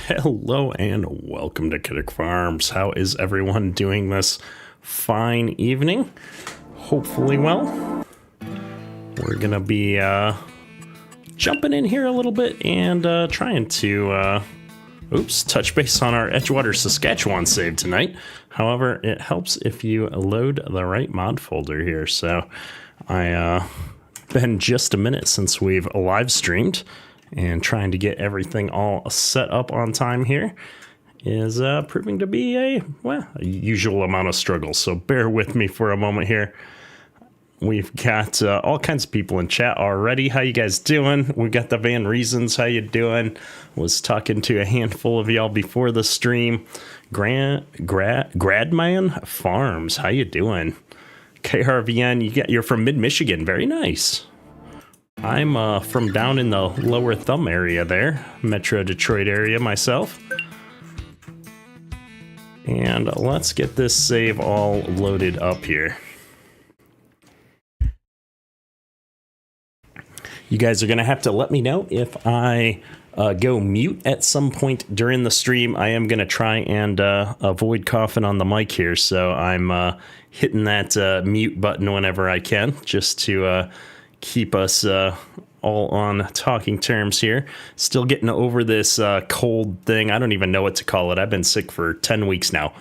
Hello and welcome to Kiddick Farms. How is everyone doing this fine evening? Hopefully well. We're gonna be jumping in here a little bit and trying to touch base on our Edgewater, Saskatchewan save tonight. However, it helps if you load the right mod folder here. So been just a minute since we've live streamed, and trying to get everything all set up on time here is proving to be a usual amount of struggle. So bear with me for a moment here. We've got all kinds of people in chat already. How you guys doing? We got the Van Reasons. How you doing? Was talking to a handful of y'all before the stream. Gradman Farms. How you doing? KRVN. You're from Mid-Michigan. Very nice. I'm from down in the Lower Thumb area there, Metro Detroit area myself. And let's get this save all loaded up here. You guys are going to have to let me know if I go mute at some point during the stream. I am going to try and avoid coughing on the mic here, so I'm hitting that mute button whenever I can, just to keep us all on talking terms here. Still getting over this cold thing. I don't even know what to call it. I've been sick for 10 weeks now.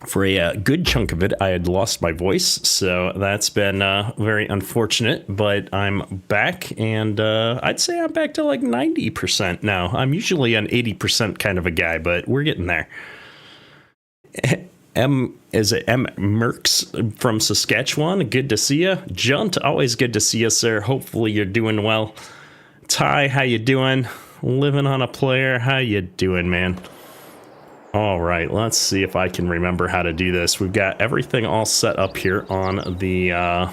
For a good chunk of it, I had lost my voice, so that's been very unfortunate, but I'm back, and I'd say I'm back to like 90% now. I'm usually an 80% kind of a guy, but we're getting there. Is it M. Merks from Saskatchewan? Good to see you. Junt, always good to see you, sir. Hopefully you're doing well. Ty, how you doing? Living on a player, how you doing, man? All right, let's see if I can remember how to do this. We've got everything all set up here on the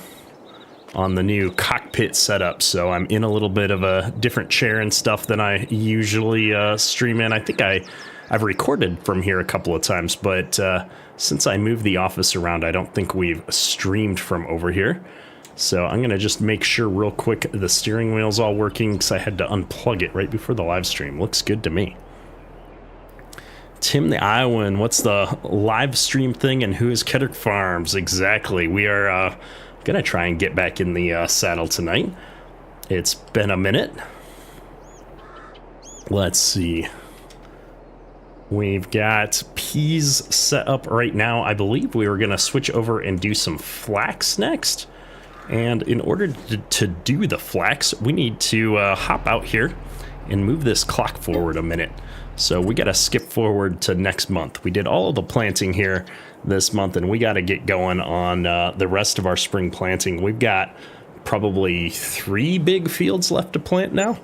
new cockpit setup, so I'm in a little bit of a different chair and stuff than I usually stream in. I think I've recorded from here a couple of times, but since I moved the office around, I don't think we've streamed from over here. So I'm going to just make sure real quick the steering wheel's all working, because I had to unplug it right before the live stream. Looks good to me. Tim the Iowan, what's the live stream thing, and who is Kiddick Farms? Exactly. We are going to try and get back in the saddle tonight. It's been a minute. Let's see. We've got peas set up right now. I believe we were going to switch over and do some flax next. And in order to do the flax, we need to hop out here and move this clock forward a minute. So we got to skip forward to next month. We did all of the planting here this month, and we got to get going on the rest of our spring planting. We've got probably 3 big fields left to plant now.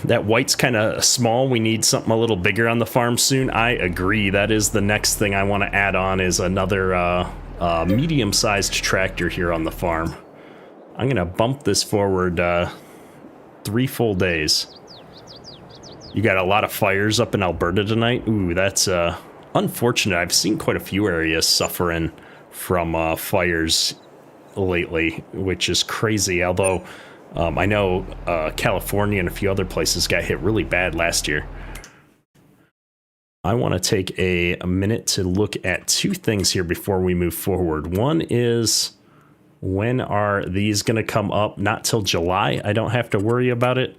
That white's kind of small. We need something a little bigger on the farm soon. I agree. That is the next thing I want to add on, is another medium-sized tractor here on the farm. I'm going to bump this forward 3 full days. You got a lot of fires up in Alberta tonight. Ooh, that's unfortunate. I've seen quite a few areas suffering from fires lately, which is crazy, although I know California and a few other places got hit really bad last year. I want to take a minute to look at 2 things here before we move forward. One is, when are these going to come up? Not till July. I don't have to worry about it.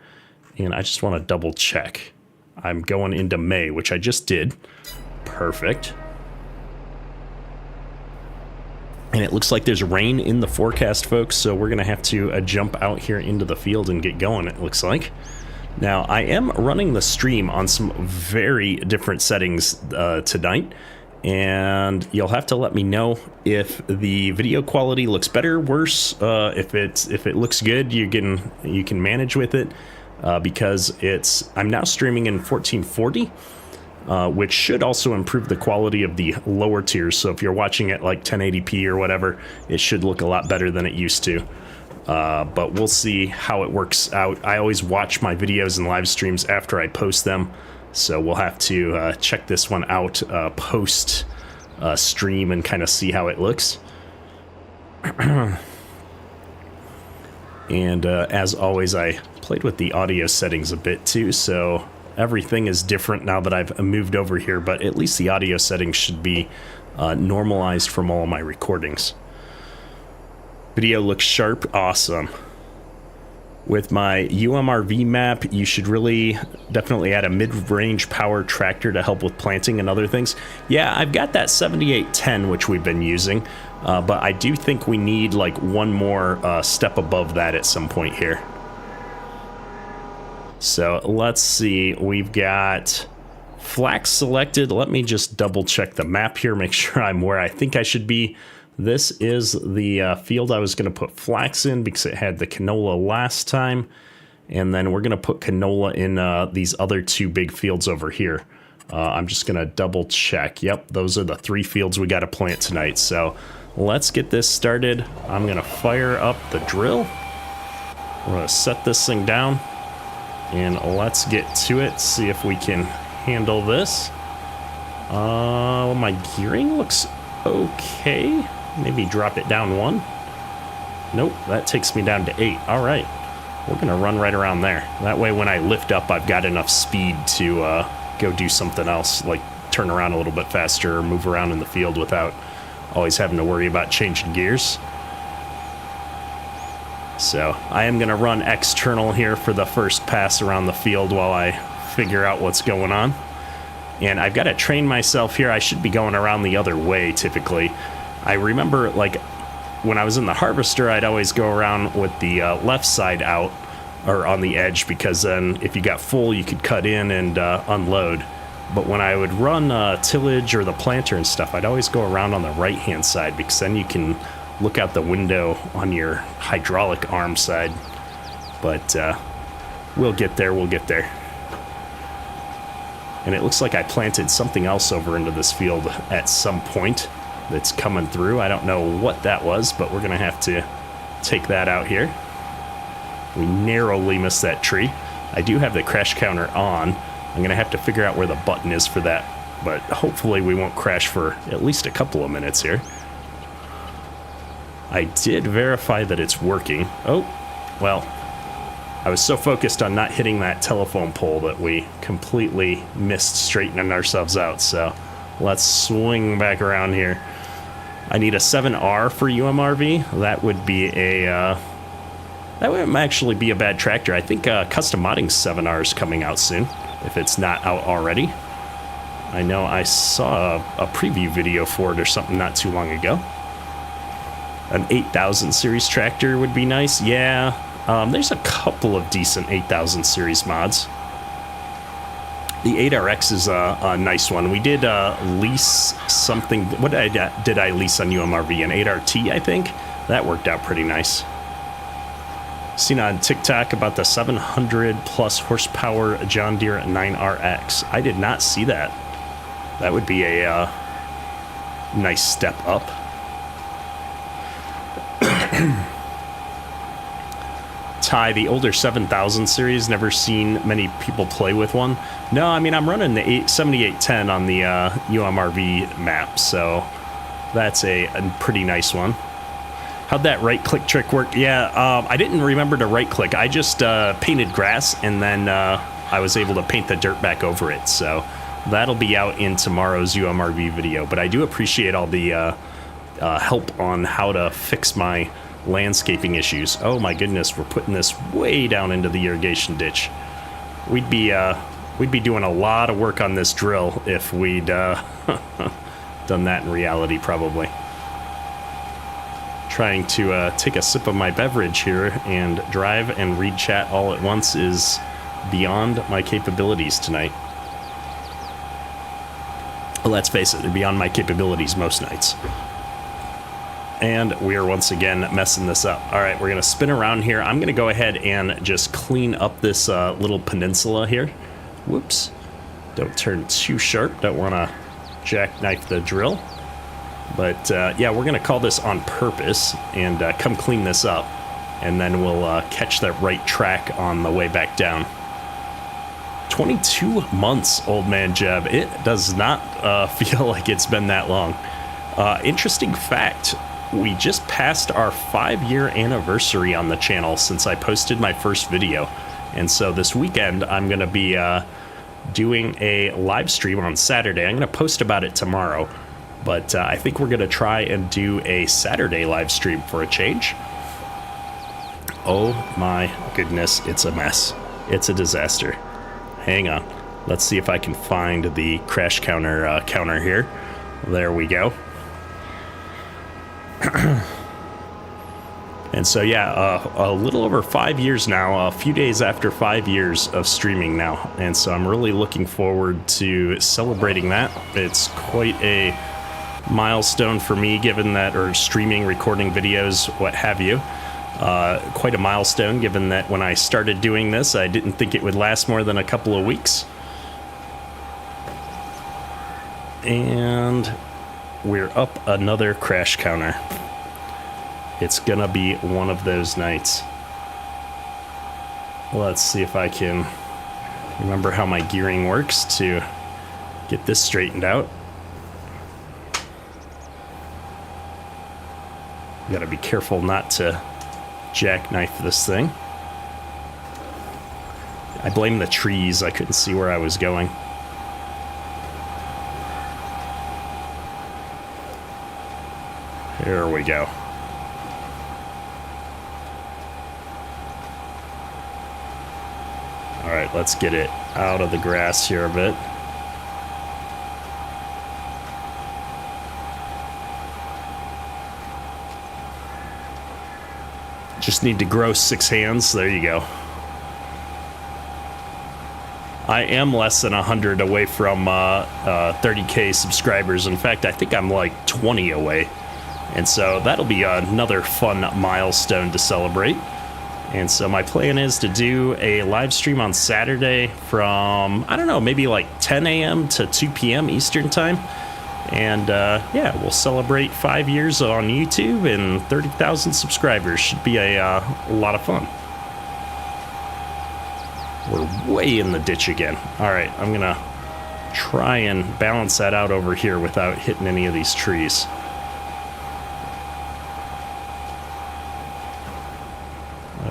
And I just want to double check. I'm going into May, which I just did. Perfect. And it looks like there's rain in the forecast, folks, so we're going to have to jump out here into the field and get going, it looks like. Now, I am running the stream on some very different settings tonight, and you'll have to let me know if the video quality looks better, worse, if it looks good, you can manage with it, because I'm now streaming in 1440. Which should also improve the quality of the lower tiers. So if you're watching at like 1080p or whatever, it should look a lot better than it used to. But we'll see how it works out. I always watch my videos and live streams after I post them. So we'll have to check this one out post stream and kind of see how it looks. And as always, I played with the audio settings a bit too, so everything is different now that I've moved over here, but at least the audio settings should be normalized from all of my recordings. Video looks sharp, awesome. With my UMRV map, you should really definitely add a mid-range power tractor to help with planting and other things. Yeah, I've got that 7810, which we've been using, but I do think we need like one more step above that at some point here. So let's see, we've got flax selected. Let me just double check the map here, make sure I'm where I think I should be. This is the field I was going to put flax in because it had the canola last time. And then we're going to put canola in these other two big fields over here. I'm just going to double check. Yep, those are the 3 fields we got to plant tonight. So let's get this started. I'm going to fire up the drill. We're going to set this thing down. And let's get to it, see if we can handle this. My gearing looks okay. Maybe drop it down 1. Nope, that takes me down to 8. All right, we're gonna run right around there. That way when I lift up, I've got enough speed to go do something else, like turn around a little bit faster or move around in the field without always having to worry about changing gears. So I am gonna run external here for the first pass around the field while I figure out what's going on. And I've got to train myself here. I should be going around the other way typically. I remember like when I was in the harvester, I'd always go around with the left side out or on the edge, because then if you got full, you could cut in and unload. But when I would run tillage or the planter and stuff, I'd always go around on the right-hand side, because then you can look out the window on your hydraulic arm side. But we'll get there, we'll get there. And it looks like I planted something else over into this field at some point that's coming through. I don't know what that was, but we're going to have to take that out here. We narrowly missed that tree. I do have the crash counter on. I'm going to have to figure out where the button is for that, but hopefully we won't crash for at least a couple of minutes here. I did verify that it's working. Oh, well, I was so focused on not hitting that telephone pole that we completely missed straightening ourselves out. So let's swing back around here. I need a 7R for UMRV. That would be a, that would actually be a bad tractor. I think custom modding 7R is coming out soon, if it's not out already. I know I saw a preview video for it or something not too long ago. An 8000 series tractor would be nice. Yeah, there's a couple of decent 8000 series mods. The 8RX is a nice one. We did lease something. What did I lease on UMRV? An 8RT, I think? That worked out pretty nice. Seen on TikTok about the 700 plus horsepower John Deere 9RX. I did not see that. That would be a nice step up. Ty, the older 7000 series, never seen many people play with one. No, I mean, I'm running the 7810 on the UMRV map, so that's a pretty nice one. How'd that right-click trick work? Yeah, I didn't remember to right-click. I just painted grass, and then I was able to paint the dirt back over it, so that'll be out in tomorrow's UMRV video. But I do appreciate all the help on how to fix my landscaping issues. Oh my goodness, we're putting this way down into the irrigation ditch. We'd be doing a lot of work on this drill if we'd done that in reality, probably. Trying to take a sip of my beverage here and drive and read chat all at once is beyond my capabilities tonight. Well, let's face it, they're beyond my capabilities most nights. And we are once again messing this up. All right, we're gonna spin around here. I'm gonna go ahead and just clean up this little peninsula here. Whoops. Don't turn too sharp. Don't wanna jackknife the drill. But yeah, we're gonna call this on purpose and come clean this up. And then we'll catch that right track on the way back down. 22 months, old man Jeb. It does not feel like it's been that long. Interesting fact. we just passed our 5-year anniversary on the channel since I posted my first video. And so this weekend, I'm going to be doing a live stream on Saturday. I'm going to post about it tomorrow. But I think we're going to try and do a Saturday live stream for a change. Oh my goodness, it's a mess. It's a disaster. Hang on. Let's see if I can find the crash counter here. There we go. And so yeah, a little over 5 years now, a few days after 5 years of streaming now. And so I'm really looking forward to celebrating that. It's quite a milestone for me, given that, or streaming, recording videos, what have you. Quite a milestone, given that when I started doing this, I didn't think it would last more than a couple of weeks. And we're up another crash counter. It's gonna be one of those nights. Let's see if I can remember how my gearing works to get this straightened out. Gotta be careful not to jackknife this thing. I blame the trees. I couldn't see where I was going. There we go. All right, let's get it out of the grass here a bit. Just need to grow 6 hands. There you go. I am less than 100 away from 30K subscribers. In fact, I think I'm like 20 away. And so that'll be another fun milestone to celebrate. And so my plan is to do a live stream on Saturday from, I don't know, maybe like 10 a.m. to 2 p.m. Eastern time. And yeah, we'll celebrate 5 years on YouTube and 30,000 subscribers. Should be a lot of fun. We're way in the ditch again. All right, I'm gonna try and balance that out over here without hitting any of these trees.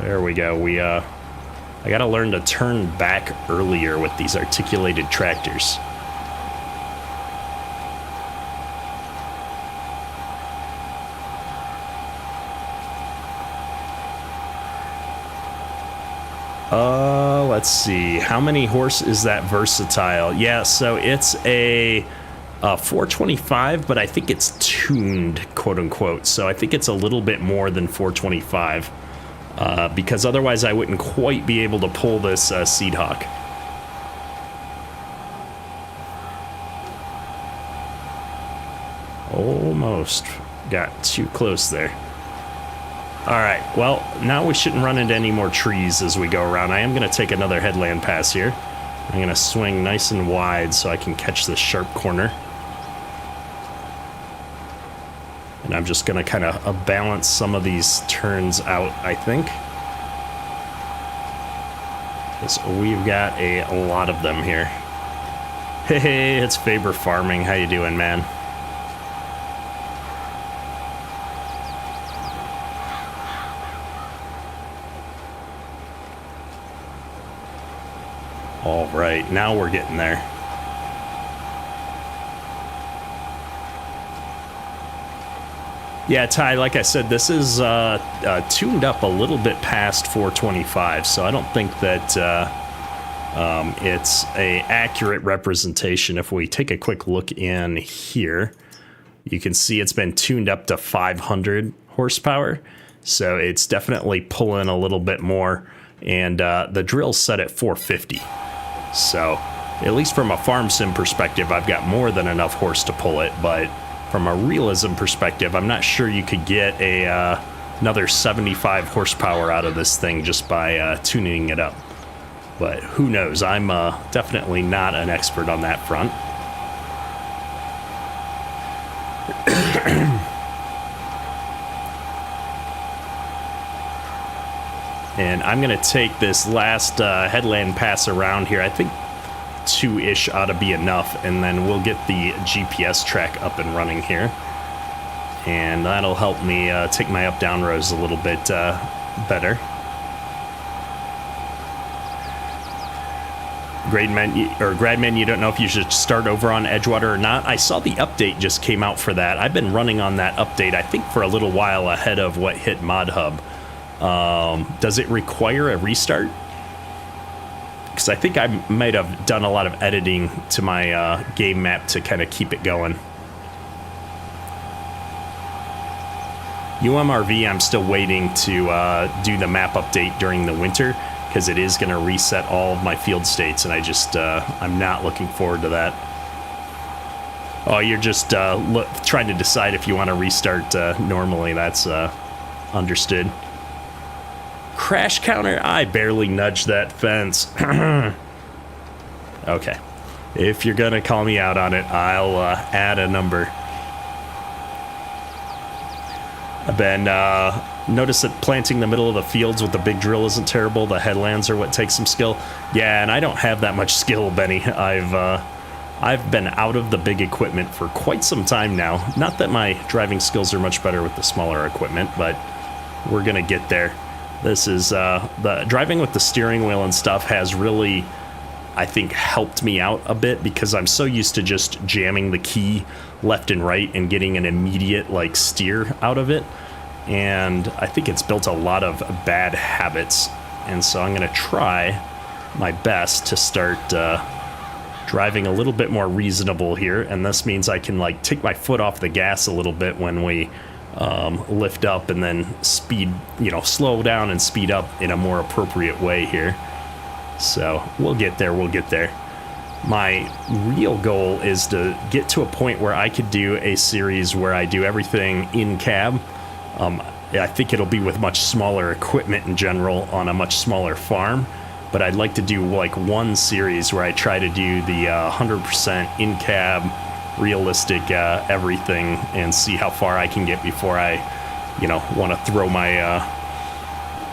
There we go. I gotta learn to turn back earlier with these articulated tractors. Let's see. How many horse is that versatile? Yeah, so it's a 425, but I think it's tuned, quote unquote. So I think it's a little bit more than 425. Because otherwise I wouldn't quite be able to pull this Seed Hawk. Almost got too close there. Alright, well, now we shouldn't run into any more trees as we go around. I am going to take another headland pass here. I'm going to swing nice and wide so I can catch this sharp corner. And I'm just going to kind of balance some of these turns out, I think. Because we've got a lot of them here. Hey, it's Faber Farming. How you doing, man? All right, now we're getting there. Yeah, Ty, like I said, this is tuned up a little bit past 425, so I don't think that it's a accurate representation. If we take a quick look in here, you can see it's been tuned up to 500 horsepower, so it's definitely pulling a little bit more, and the drill's set at 450. So, at least from a farm sim perspective, I've got more than enough horse to pull it, but from a realism perspective, I'm not sure you could get another 75 horsepower out of this thing just by tuning it up. But who knows? I'm definitely not an expert on that front. And I'm going to take this last headland pass around here. I think 2-ish ought to be enough, and then we'll get the GPS track up and running here. and that'll help me take my up-down rows a little bit better. Gradman, you don't know if you should start over on Edgewater or not. I saw the update just came out for that. I've been running on that update, I think, for a little while ahead of what hit ModHub. Does it require a restart? Because I think I might have done a lot of editing to my game map to kind of keep it going. UMRV, I'm still waiting to do the map update during the winter, because it is going to reset all of my field states, and I'm not looking forward to that. Oh, you're just trying to decide if you want to restart normally. That's understood. Crash counter? I barely nudged that fence. Okay. If you're going to call me out on it, I'll add a number. I've been noticed that planting the middle of the fields with the big drill isn't terrible. The headlands are what takes some skill. Yeah, and I don't have that much skill, Benny. I've been out of the big equipment for quite some time now. Not that my driving skills are much better with the smaller equipment, but we're gonna get there. This is the driving with the steering wheel and stuff has really, I think, helped me out a bit, because I'm so used to just jamming the key left and right and getting an immediate like steer out of it, and I think it's built a lot of bad habits. And so I'm gonna try my best to start driving a little bit more reasonable here, and this means I can like take my foot off the gas a little bit when we lift up, and then slow down and speed up in a more appropriate way here. So we'll get there. My real goal is to get to a point where I could do a series where I do everything in cab. I think it'll be with much smaller equipment in general on a much smaller farm, but I'd like to do like one series where I try to do the 100% in cab, realistic everything, and see how far I can get before I, want to throw my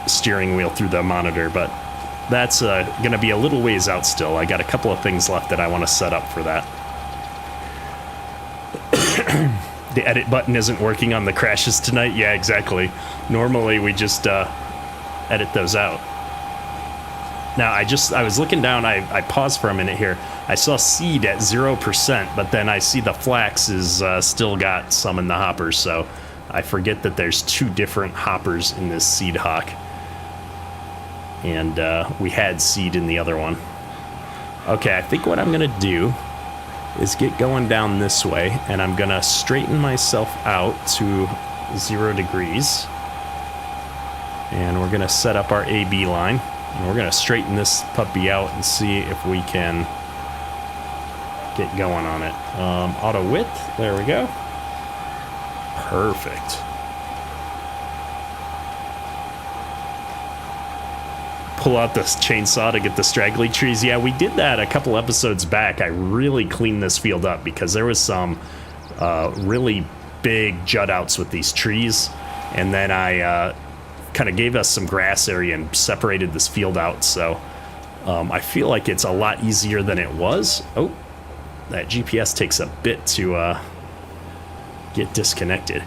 steering wheel through the monitor. But that's going to be a little ways out still. I got a couple of things left that I want to set up for that. The edit button isn't working on the crashes tonight. Yeah, exactly. Normally we just edit those out. Now I was looking down, I paused for a minute here. I saw seed at 0%, but then I see the flax is still got some in the hoppers, so I forget that there's two different hoppers in this seed hawk. And we had seed in the other one. Okay, I think what I'm gonna do is get going down this way, and I'm gonna straighten myself out to 0 degrees. And we're gonna set up our AB line, and we're gonna straighten this puppy out and see if we can get going on it. Auto width, there we go. Perfect. Pull out this chainsaw to get the straggly trees. Yeah, we did that a couple episodes back. I really cleaned this field up because there was some really big jut outs with these trees, and then I kind of gave us some grass area and separated this field out. So I feel like it's a lot easier than it was. Oh, that GPS takes a bit to get disconnected.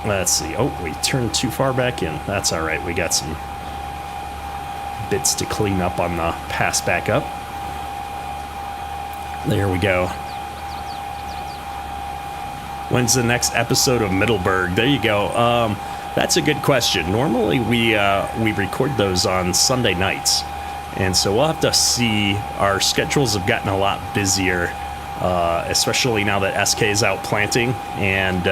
Let's see. Oh, we turned too far back in. That's all right. We got some bits to clean up on the pass back up. There we go. When's the next episode of Middleburg? There you go. That's a good question. Normally we record those on Sunday nights, and so we'll have to see. Our schedules have gotten a lot busier, especially now that SK is out planting, and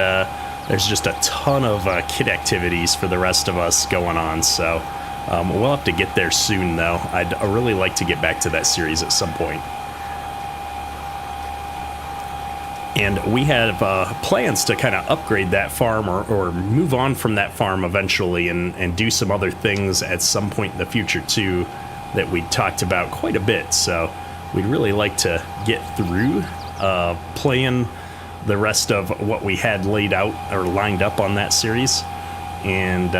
there's just a ton of kid activities for the rest of us going on. So we'll have to get there soon, though. I'd really like to get back to that series at some point. And we have plans to kind of upgrade that farm or move on from that farm eventually and do some other things at some point in the future, too, that we talked about quite a bit. So we'd really like to get through playing the rest of what we had laid out or lined up on that series and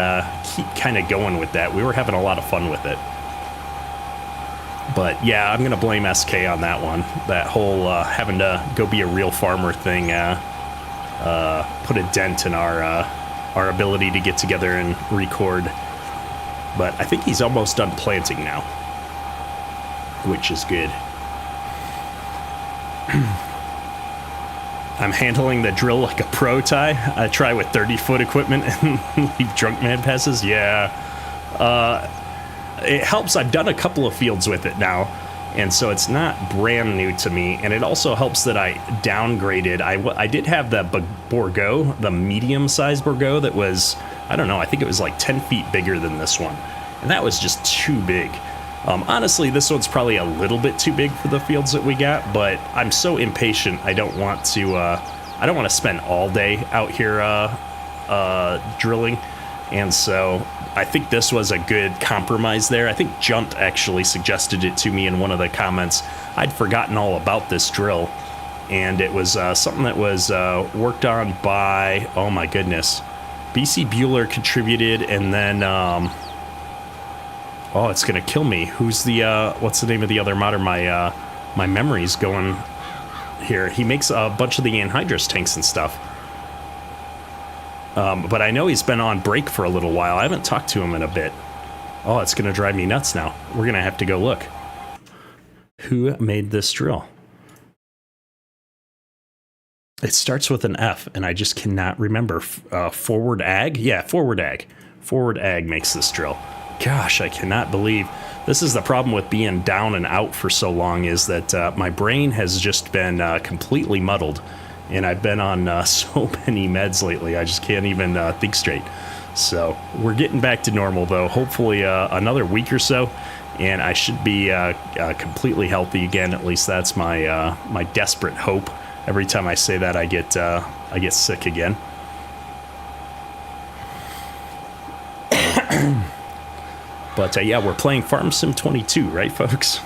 keep kind of going with that. We were having a lot of fun with it. But yeah, I'm going to blame SK on that one. That whole having to go be a real farmer thing put a dent in our ability to get together and record. But I think he's almost done planting now, which is good. I'm handling the drill like a pro, Ty. I try with 30-foot equipment and leave drunk man passes. Yeah. It helps. I've done a couple of fields with it now, and so it's not brand new to me. And it also helps that I downgraded. I did have the Bourgeau, the medium-sized Bourgeau that was, I don't know, I think it was like 10 feet bigger than this one. And that was just too big. Honestly, this one's probably a little bit too big for the fields that we got, but I'm so impatient. I don't want to spend all day out here drilling. And so I think this was a good compromise there. I think Junt actually suggested it to me in one of the comments. I'd forgotten all about this drill, and it was something that was worked on by, oh my goodness, BC Bueller contributed, and then oh, it's gonna kill me. Who's the what's the name of the other modder? My memory's going here. He makes a bunch of the anhydrous tanks and stuff. But I know he's been on break for a little while. I haven't talked to him in a bit. Oh, it's gonna drive me nuts now. We're gonna have to go look. Who made this drill? It starts with an F, and I just cannot remember. Forward Ag? Yeah, Forward Ag. Forward Ag makes this drill. Gosh, I cannot believe. This is the problem with being down and out for so long, is that my brain has just been completely muddled. And I've been on so many meds lately, I just can't even think straight. So we're getting back to normal, though. Hopefully another week or so, and I should be completely healthy again. At least that's my my desperate hope. Every time I say that, I get sick again. But yeah, we're playing Farm Sim 22, right, folks?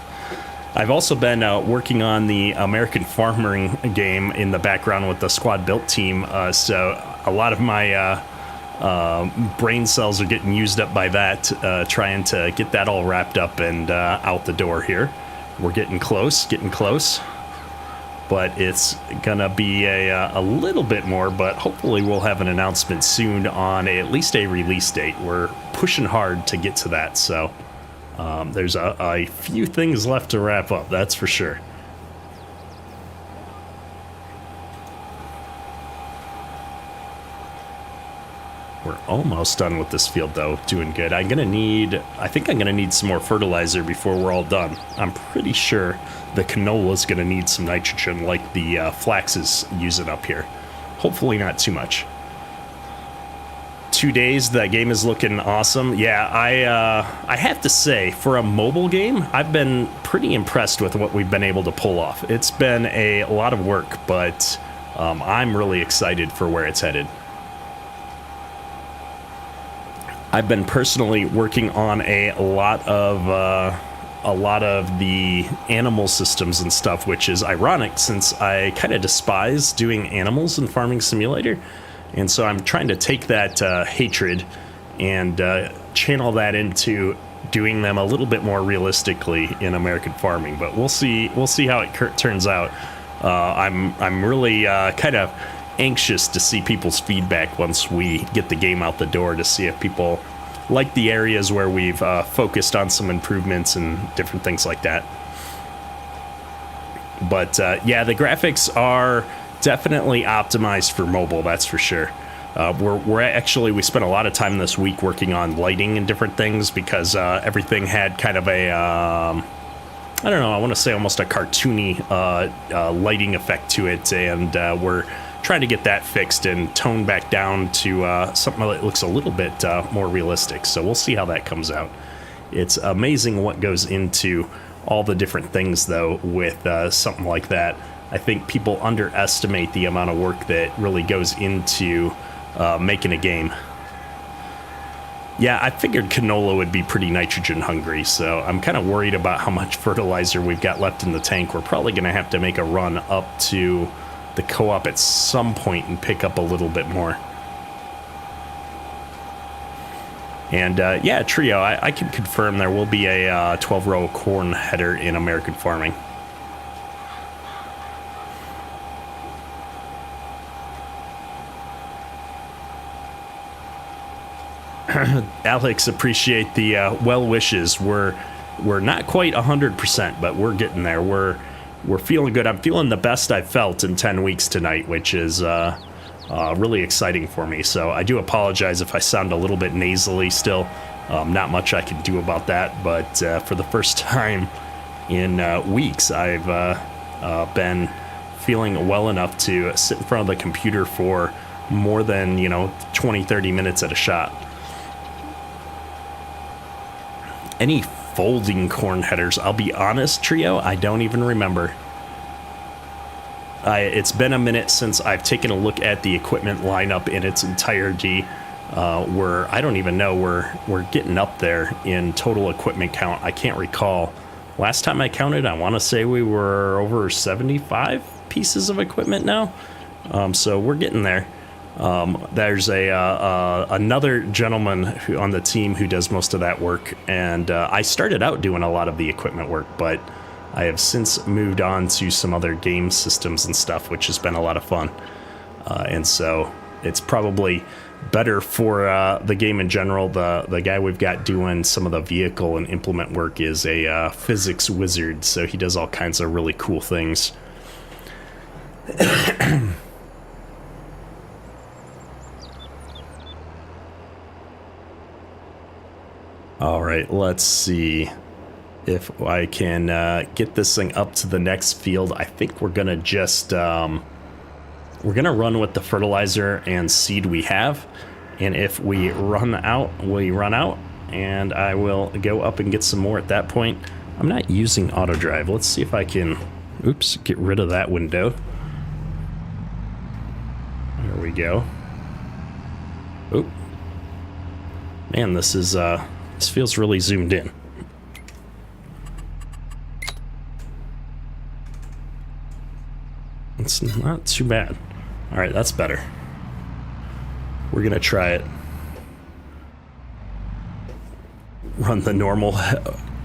I've also been working on the American Farming game in the background with the Squad Built team. So a lot of my brain cells are getting used up by that, trying to get that all wrapped up and out the door here. We're getting close. But it's gonna be a little bit more, but hopefully we'll have an announcement soon on at least a release date. We're pushing hard to get to that, so there's a few things left to wrap up, that's for sure. We're almost done with this field, though. Doing good. I think I'm gonna need some more fertilizer before we're all done. I'm pretty sure the canola is gonna need some nitrogen, like the flax is using up here. Hopefully not too much. 2 days, that game is looking awesome. Yeah, I have to say, for a mobile game, I've been pretty impressed with what we've been able to pull off. It's been a lot of work, but I'm really excited for where it's headed. I've been personally working on a lot of the animal systems and stuff, which is ironic since I kind of despise doing animals in Farming Simulator. And so I'm trying to take that hatred and channel that into doing them a little bit more realistically in American farming. But we'll see how it turns out. I'm really kind of anxious to see people's feedback once we get the game out the door, to see if people like the areas where we've focused on some improvements and different things like that. But yeah, the graphics are definitely optimized for mobile, that's for sure. We spent a lot of time this week working on lighting and different things, because everything had kind of a I don't know, I want to say almost a cartoony lighting effect to it, and we're trying to get that fixed and toned back down to something that looks a little bit more realistic. So we'll see how that comes out. It's amazing what goes into all the different things, though, with something like that. I think people underestimate the amount of work that really goes into making a game. Yeah, I figured canola would be pretty nitrogen hungry, so I'm kind of worried about how much fertilizer we've got left in the tank. We're probably going to have to make a run up to the co-op at some point and pick up a little bit more. And yeah, Trio, I can confirm there will be a 12-row corn header in American farming. Alex, appreciate the well wishes. We're not quite 100%, but we're getting there. We're feeling good. I'm feeling the best I've felt in 10 weeks tonight, which is really exciting for me. So I do apologize if I sound a little bit nasally still. Not much I can do about that, but for the first time in weeks, I've been feeling well enough to sit in front of the computer for more than 20, 30 minutes at a shot. Any folding corn headers? I'll be honest, Trio, I don't even remember. It's been a minute since I've taken a look at the equipment lineup in its entirety. I don't even know, we're getting up there in total equipment count. I can't recall. Last time I counted, I want to say we were over 75 pieces of equipment now. So we're getting there. There's another gentleman on the team who does most of that work, and I started out doing a lot of the equipment work, but I have since moved on to some other game systems and stuff, which has been a lot of fun. And so it's probably better for the game in general. The guy we've got doing some of the vehicle and implement work is a physics wizard, so he does all kinds of really cool things. All right, let's see if I can get this thing up to the next field. I think we're gonna just we're gonna run with the fertilizer and seed we have, and if we run out, we run out, and I will go up and get some more at that point. I'm not using auto drive. Let's see if I can, oops, get rid of that window. There we go. Oop. Man, this is this feels really zoomed in. It's not too bad. All right, that's better. We're gonna try it. Run the normal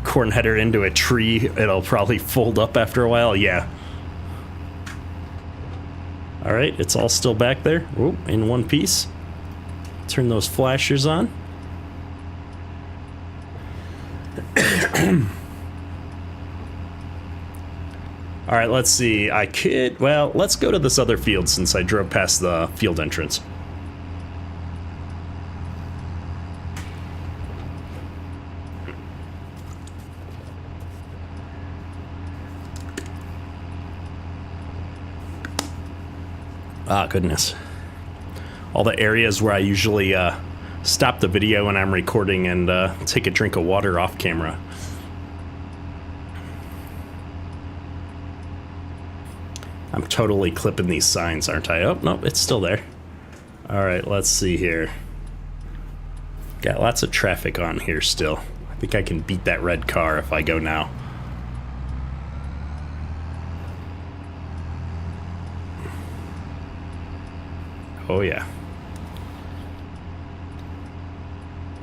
corn header into a tree. It'll probably fold up after a while. Yeah. All right, it's all still back there. Oh, in one piece. Turn those flashers on. All right, let's see. Well, let's go to this other field since I drove past the field entrance. Ah, goodness. All the areas where I usually stop the video when I'm recording and take a drink of water off camera. I'm totally clipping these signs, aren't I? Oh, nope, it's still there. All right, let's see here. Got lots of traffic on here still. I think I can beat that red car if I go now. Oh, yeah.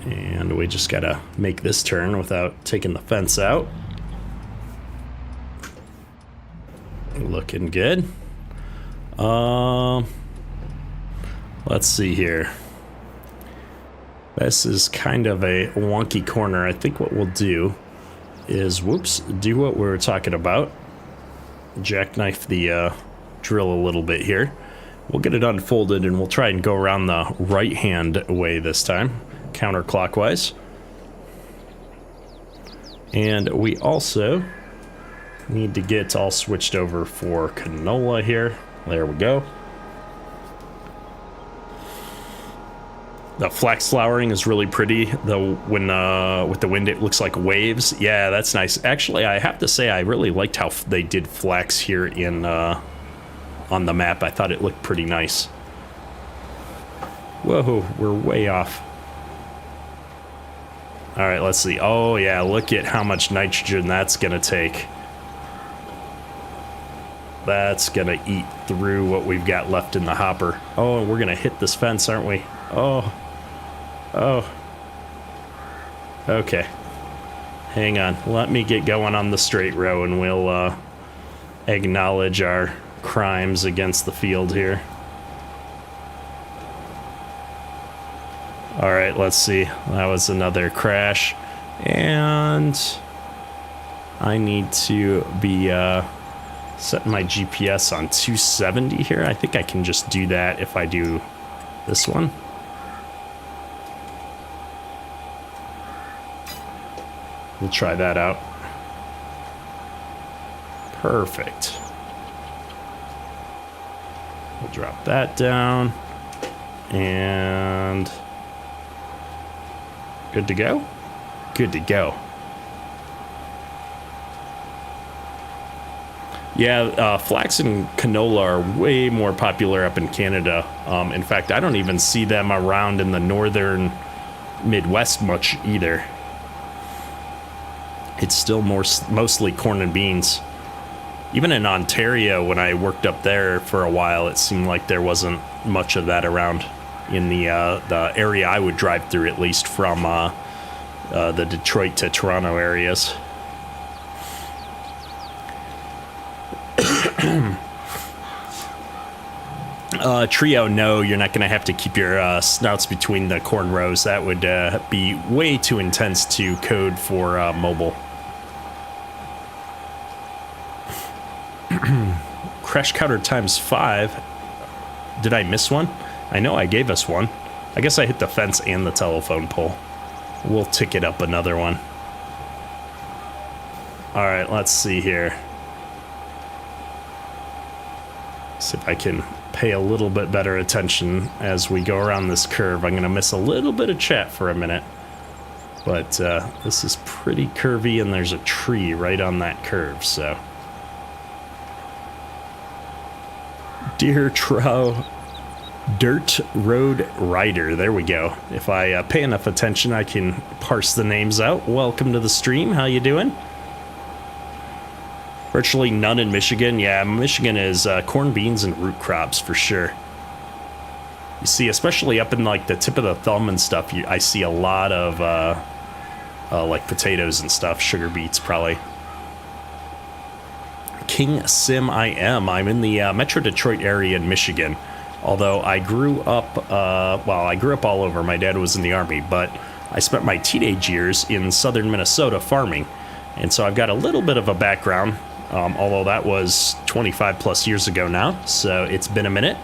And we just gotta make this turn without taking the fence out. Looking good. Let's see here. This is kind of a wonky corner. I think what we'll do is, whoops, do what we were talking about. Jackknife the drill a little bit here. We'll get it unfolded and we'll try and go around the right-hand way this time, counterclockwise. And we also need to get all switched over for canola here. There we go. The flax flowering is really pretty. When with the wind, it looks like waves. Yeah, that's nice. Actually, I have to say I really liked how they did flax here in on the map. I thought it looked pretty nice. Whoa, we're way off. All right, let's see. Oh yeah, look at how much nitrogen that's gonna take. That's gonna eat through what we've got left in the hopper. Oh, and we're gonna hit this fence, aren't we? Oh. Okay. Hang on. Let me get going on the straight row and we'll acknowledge our crimes against the field here. All right, let's see. That was another crash. And I need to be setting my GPS on 270 here. I think I can just do that if I do this one. We'll try that out. Perfect. We'll drop that down. And good to go? Good to go. Yeah, flax and canola are way more popular up in Canada. In fact, I don't even see them around in the northern Midwest much either. It's still mostly corn and beans. Even in Ontario, when I worked up there for a while, it seemed like there wasn't much of that around in the area I would drive through, at least from the Detroit to Toronto areas. Trio, no, you're not going to have to keep your snouts between the corn rows. That would be way too intense to code for mobile. Crash counter times 5. Did I miss one? I know I gave us one. I guess I hit the fence and the telephone pole. We'll tick it up another one. All right, let's see here. See if I can pay a little bit better attention as we go around this curve. I'm going to miss a little bit of chat for a minute. But this is pretty curvy, and there's a tree right on that curve, so. Deer Trow Dirt Road Rider. There we go. If I pay enough attention, I can parse the names out. Welcome to the stream. How you doing? Virtually none in Michigan. Yeah, Michigan is corn, beans, and root crops for sure. You see, especially up in like the tip of the thumb and stuff, I see a lot of like potatoes and stuff. Sugar beets, probably. King Sim I am. I'm in the Metro Detroit area in Michigan. Although I grew up, I grew up all over. My dad was in the Army, but I spent my teenage years in southern Minnesota farming. And so I've got a little bit of a background, although that was 25 plus years ago now, so it's been a minute.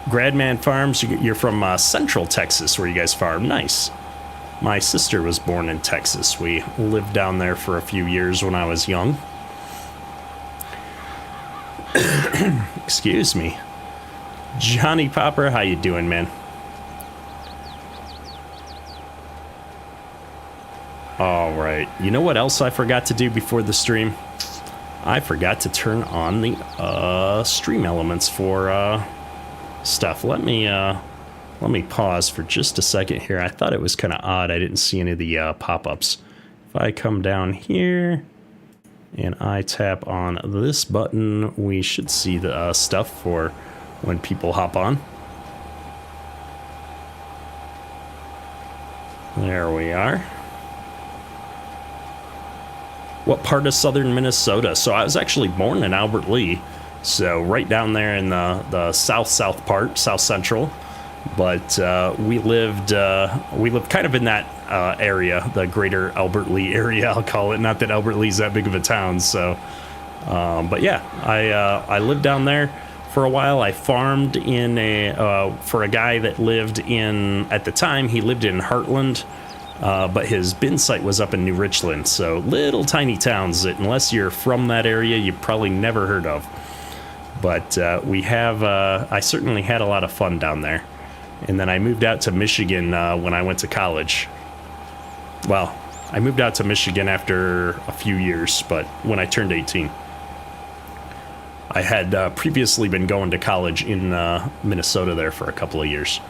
Gradman Farms, you're from Central Texas, where you guys farm. Nice. My sister was born in Texas. We lived down there for a few years when I was young. Excuse me. Johnny Popper, how you doing, man? All right. You know what else I forgot to do before the stream? I forgot to turn on the stream elements for stuff. Let me pause for just a second here. I thought it was kind of odd. I didn't see any of the pop-ups. If I come down here and I tap on this button, we should see the stuff for when people hop on. There we are. What part of southern Minnesota? So I was actually born in Albert Lea, so right down there in the south part, south central. But we lived kind of in that area, the greater Albert Lea area, I'll call it. Not that Albert Lee's that big of a town, so. But yeah, I lived down there for a while. I farmed for a guy that lived in, at the time, he lived in Heartland, but his bin site was up in New Richland. So little tiny towns that, unless you're from that area, you probably never heard of. But I certainly had a lot of fun down there. And then I moved out to Michigan when I went to college. Well, I moved out to Michigan after a few years, but when I turned 18. I had previously been going to college in Minnesota there for a couple of years.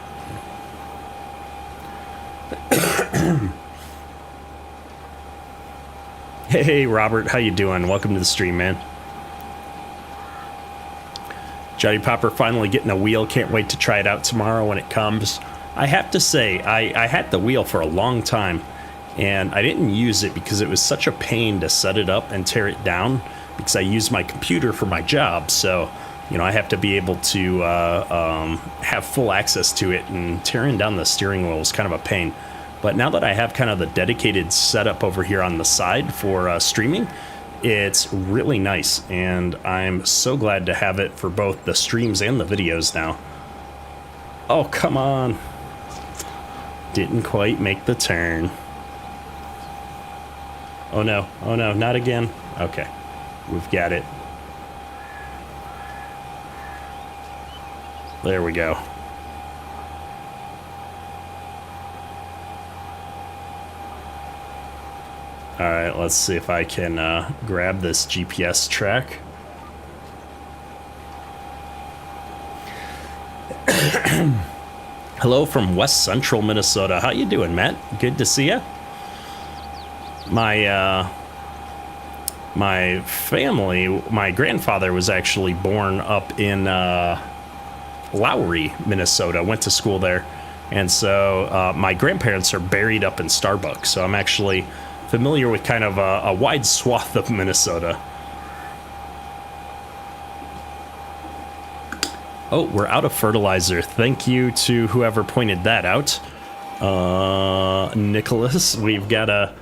Hey, Robert, how you doing? Welcome to the stream, man. Johnny Popper finally getting a wheel. Can't wait to try it out tomorrow when it comes. I have to say, I had the wheel for a long time, and I didn't use it because it was such a pain to set it up and tear it down, because I use my computer for my job, so, you know, I have to be able to have full access to it, and tearing down the steering wheel is kind of a pain. But now that I have kind of the dedicated setup over here on the side for streaming, it's really nice, and I'm so glad to have it for both the streams and the videos now. Oh, come on. Didn't quite make the turn. Oh no, not again. Okay, we've got it. There we go. All right, let's see if I can grab this GPS track. Hello from West Central Minnesota. How you doing, Matt? Good to see you. My family, my grandfather was actually born up in Lowry, Minnesota. Went to school there, and so my grandparents are buried up in Starbucks. So I'm actually familiar with kind of a wide swath of Minnesota. Oh, we're out of fertilizer. Thank you to whoever pointed that out. Nicholas, we've got to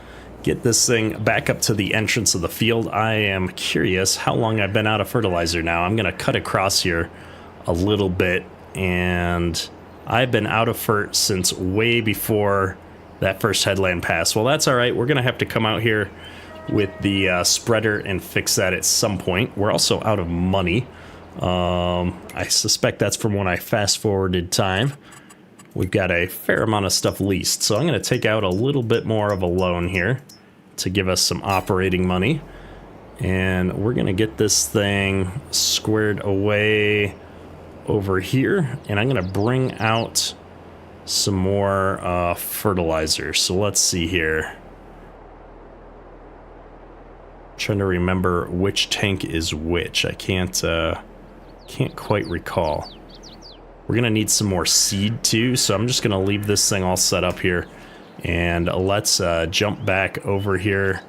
get this thing back up to the entrance of the field. I am curious how long I've been out of fertilizer now. I'm going to cut across here a little bit, and I've been out of fert since way before that first headland pass. Well, that's all right. We're going to have to come out here with the spreader and fix that at some point. We're also out of money. I suspect that's from when I fast forwarded time. We've got a fair amount of stuff leased, so I'm going to take out a little bit more of a loan here to give us some operating money, and we're going to get this thing squared away over here, and I'm going to bring out some more fertilizer. So let's see here. Trying to remember which tank is which. I can't quite recall. We're gonna need some more seed too, so I'm just gonna leave this thing all set up here, and let's jump back over here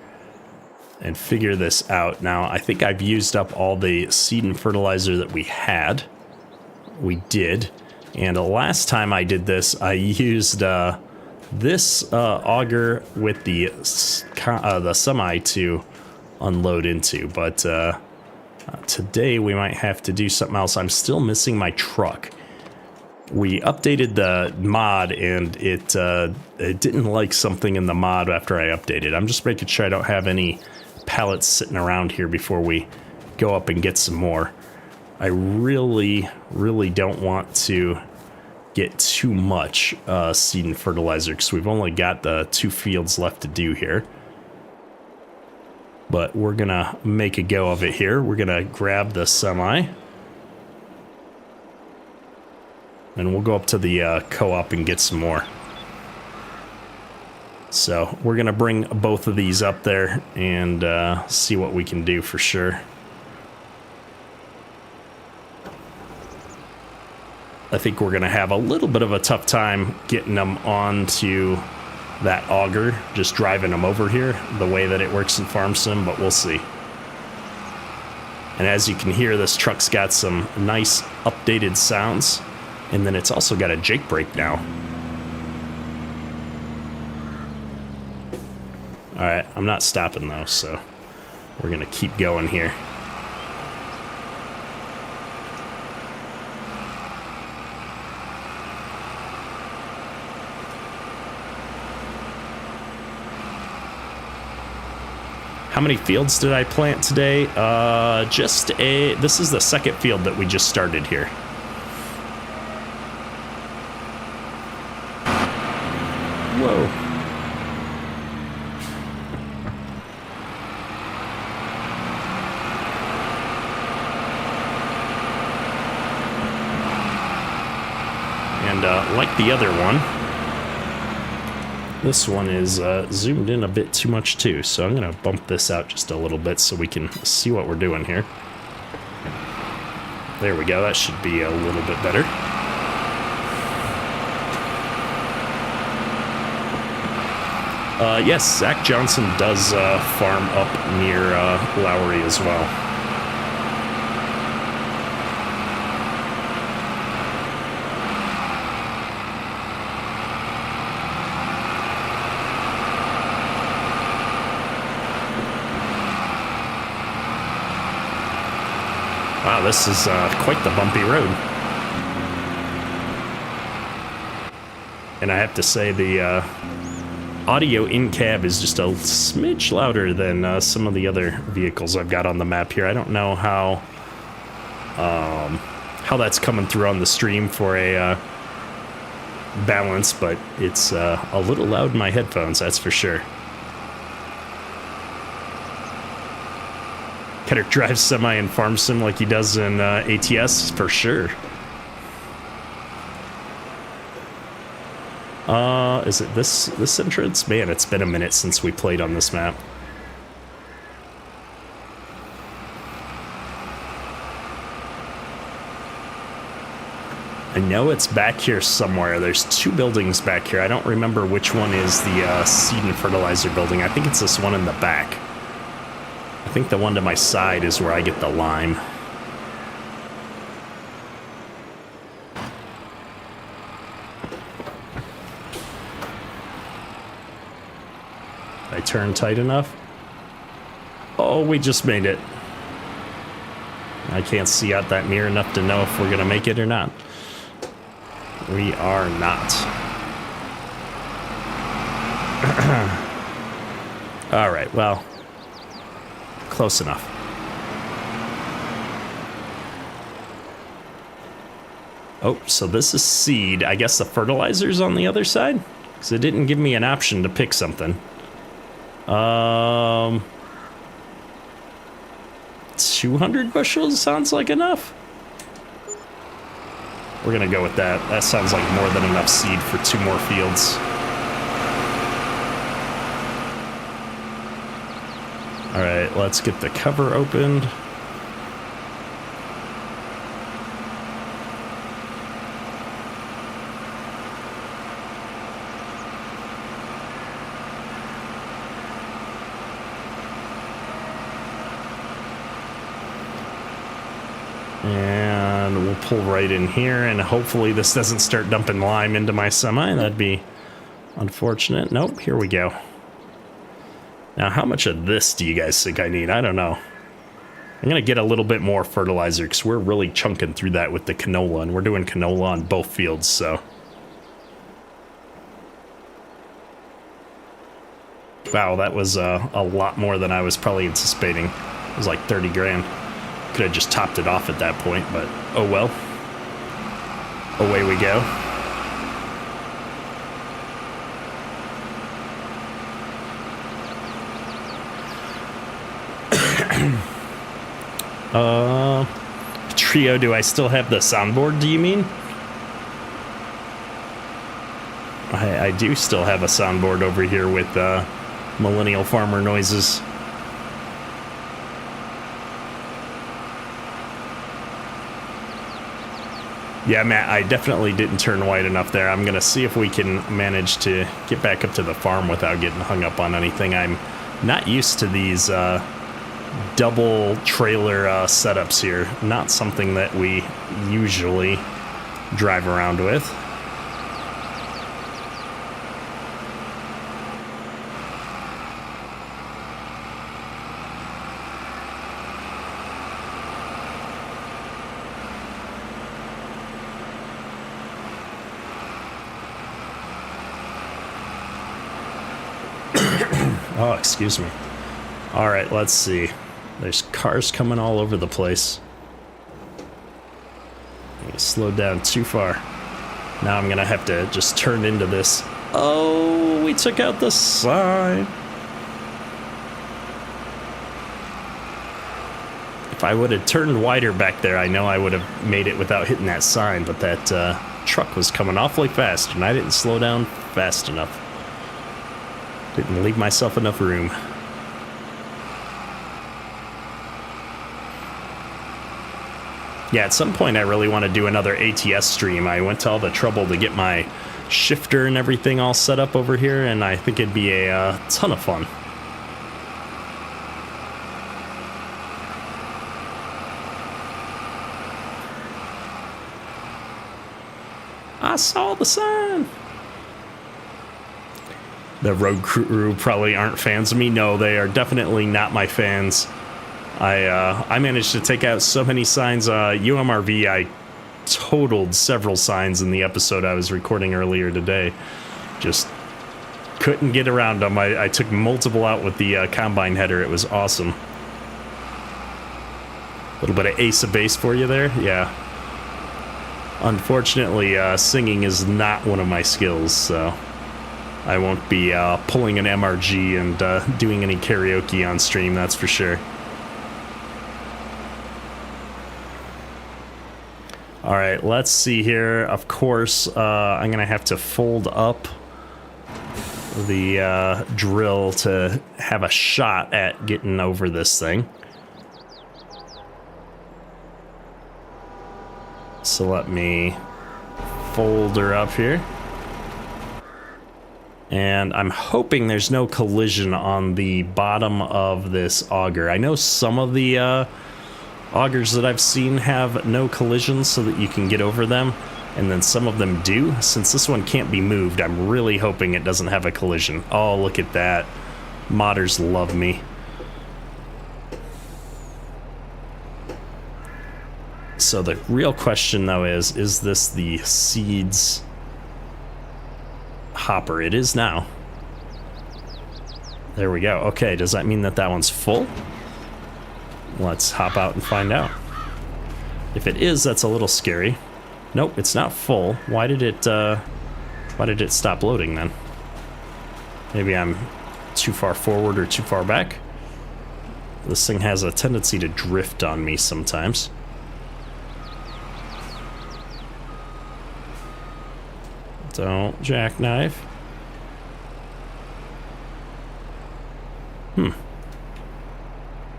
and figure this out. Now, I think I've used up all the seed and fertilizer that we had. We did, and the last time I did this, I used this auger with the semi to unload into, but today we might have to do something else. I'm still missing my truck. We updated the mod, and it didn't like something in the mod after I updated. I'm just making sure I don't have any pallets sitting around here before we go up and get some more. I really don't want to get too much seed and fertilizer, because we've only got the 2 fields left to do here. But we're gonna make a go of it here. We're gonna grab the semi, and we'll go up to the co-op and get some more. So we're gonna bring both of these up there and see what we can do for sure. I think we're gonna have a little bit of a tough time getting them onto that auger, just driving them over here the way that it works in Farm Sim, but we'll see. And as you can hear, this truck's got some nice updated sounds, and then it's also got a Jake brake now. All right, I'm not stopping though, so we're gonna keep going here. How many fields did I plant today? This is the second field that we just started here. Whoa. And like the other one, this one is zoomed in a bit too much too, so I'm gonna bump this out just a little bit so we can see what we're doing here. There we go, that should be a little bit better. Yes, Zach Johnson does farm up near Lowry as well. Wow, this is quite the bumpy road. And I have to say the audio in cab is just a smidge louder than some of the other vehicles I've got on the map here. I don't know how that's coming through on the stream for a balance, but it's a little loud in my headphones, that's for sure. Ketter drives semi and farm sim like he does in ATS, for sure. Is it this entrance? Man, it's been a minute since we played on this map. I know it's back here somewhere. There's two buildings back here. I don't remember which one is the seed and fertilizer building. I think it's this one in the back. I think the one to my side is where I get the lime. Did I turn tight enough? Oh, we just made it. I can't see out that mirror enough to know if we're gonna make it or not. We are not. All right, well, close enough. Oh, so this is seed. I guess the fertilizer's on the other side? Because it didn't give me an option to pick something. 200 bushels sounds like enough. We're gonna go with that. That sounds like more than enough seed for 2 more fields. All right, let's get the cover opened. And we'll pull right in here, and hopefully this doesn't start dumping lime into my semi. That'd be unfortunate. Nope, here we go. Now, how much of this do you guys think I need? I don't know. I'm going to get a little bit more fertilizer because we're really chunking through that with the canola, and we're doing canola on both fields, so. Wow, that was a lot more than I was probably anticipating. It was like 30 grand. Could have just topped it off at that point, but oh well. Away we go. Trio, do I still have the soundboard, do you mean? I do still have a soundboard over here with Millennial Farmer noises. Yeah, Matt, I definitely didn't turn wide enough there. I'm going to see if we can manage to get back up to the farm without getting hung up on anything. I'm not used to these double trailer setups here. Not something that we usually drive around with. Oh, excuse me. All right, let's see. There's cars coming all over the place. I slowed down too far. Now I'm gonna have to just turn into this. Oh, we took out the sign. If I would have turned wider back there, I know I would have made it without hitting that sign, but that truck was coming awfully fast, and I didn't slow down fast enough. Didn't leave myself enough room. Yeah, at some point I really want to do another ATS stream. I went to all the trouble to get my shifter and everything all set up over here, and I think it'd be a ton of fun. I saw the sign. The road crew probably aren't fans of me. No, they are definitely not my fans. I managed to take out so many signs. UMRV, I totaled several signs in the episode I was recording earlier today. Just couldn't get around them. I took multiple out with the combine header. It was awesome. A little bit of ace of base for you there. Yeah. Unfortunately, singing is not one of my skills, so I won't be pulling an MRG and doing any karaoke on stream, that's for sure. All right, let's see here. Of course, I'm going to have to fold up the drill to have a shot at getting over this thing. So let me fold her up here. And I'm hoping there's no collision on the bottom of this auger. I know some of the augers that I've seen have no collisions so that you can get over them, and then some of them do. Since this one can't be moved, I'm really hoping it doesn't have a collision. Oh, look at that. Modders love me. So the real question, though, is this the seeds hopper? It is now. There we go. Okay, does that mean that that one's full? Let's hop out and find out. If it is, that's a little scary. Nope, it's not full. Why did it stop loading then? Maybe I'm too far forward or too far back. This thing has a tendency to drift on me sometimes. Don't jackknife.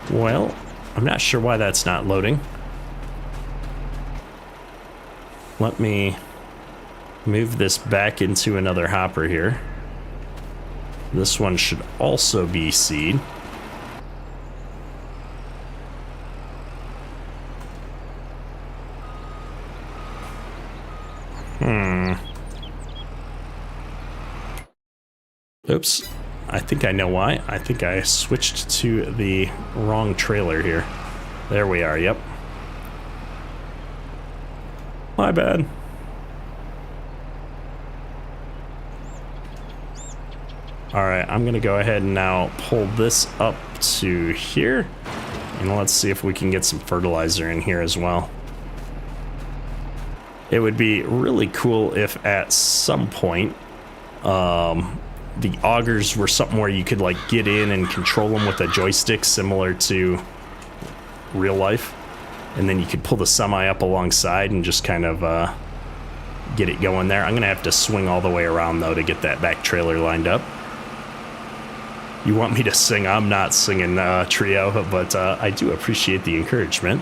Well, I'm not sure why that's not loading. Let me move this back into another hopper here. This one should also be seed. Oops, I think I know why. I think I switched to the wrong trailer here. There we are, yep. My bad. Alright, I'm gonna go ahead and now pull this up to here. And let's see if we can get some fertilizer in here as well. It would be really cool if at some point, the augers were something where you could like get in and control them with a joystick similar to real life, and then you could pull the semi up alongside and just kind of get it going there. I'm gonna have to swing all the way around though to get that back trailer lined up. You want me to sing? I'm not singing trio, but I do appreciate the encouragement.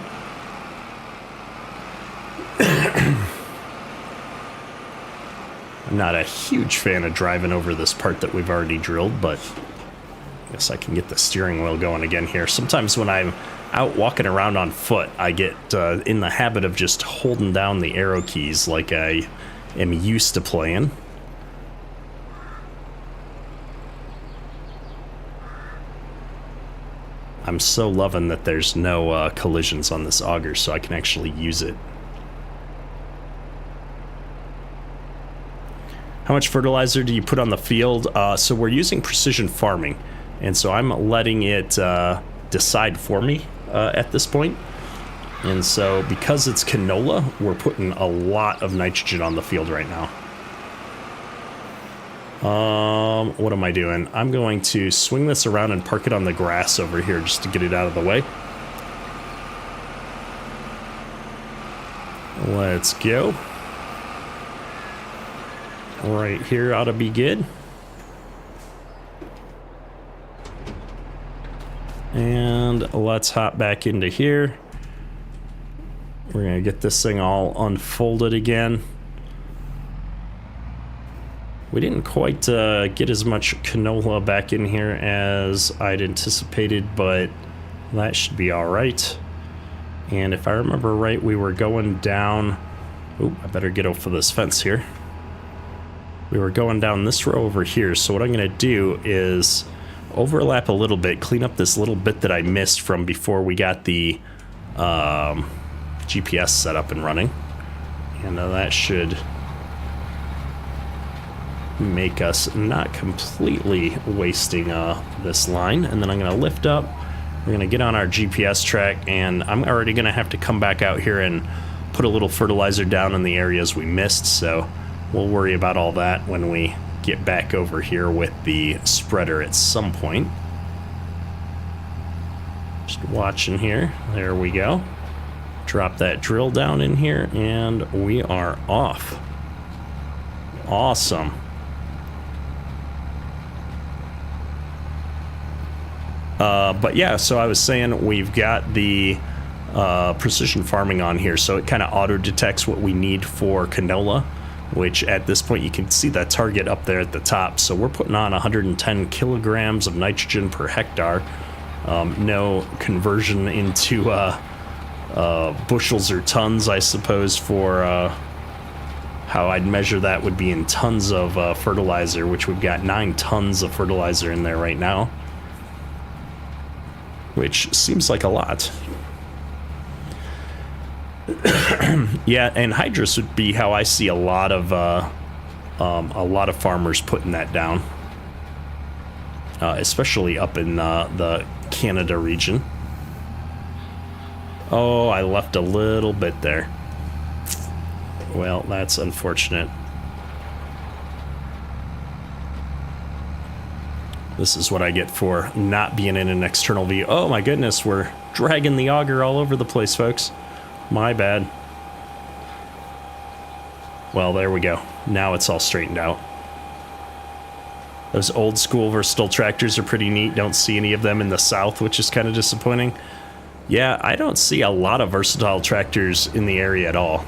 I'm not a huge fan of driving over this part that we've already drilled, but I guess I can get the steering wheel going again here. Sometimes when I'm out walking around on foot, I get in the habit of just holding down the arrow keys like I am used to playing. I'm so loving that there's no collisions on this auger, so I can actually use it. How much fertilizer do you put on the field? So we're using precision farming, and so I'm letting it decide for me at this point. And so because it's canola, we're putting a lot of nitrogen on the field right now. What am I doing? I'm going to swing this around and park it on the grass over here just to get it out of the way. Let's go. Right here ought to be good. And let's hop back into here. We're gonna get this thing all unfolded again. We didn't quite get as much canola back in here as I'd anticipated, but that should be all right. And if I remember right, we were going down... Oh, I better get off of this fence here. We were going down this row over here, so what I'm going to do is overlap a little bit, clean up this little bit that I missed from before we got the GPS set up and running. And that should make us not completely wasting this line. And then I'm going to lift up. We're going to get on our GPS track, and I'm already going to have to come back out here and put a little fertilizer down in the areas we missed. So we'll worry about all that when we get back over here with the spreader at some point. Just watching here. There we go. Drop that drill down in here, and we are off. Awesome. But yeah, so I was saying we've got the precision farming on here, so it kind of auto detects what we need for canola, which at this point you can see that target up there at the top. So we're putting on 110 kilograms of nitrogen per hectare. No conversion into bushels or tons, I suppose, for how I'd measure that would be in tons of fertilizer, which we've got 9 tons of fertilizer in there right now, which seems like a lot. Yeah, and hydrous would be how I see a lot of farmers putting that down, especially up in the Canada region. Oh, I left a little bit there. Well, that's unfortunate. This is what I get for not being in an external view. Oh my goodness, we're dragging the auger all over the place, folks. My bad. Well, there we go. Now it's all straightened out. Those old school versatile tractors are pretty neat. Don't see any of them in the south, which is kind of disappointing. Yeah, I don't see a lot of versatile tractors in the area at all.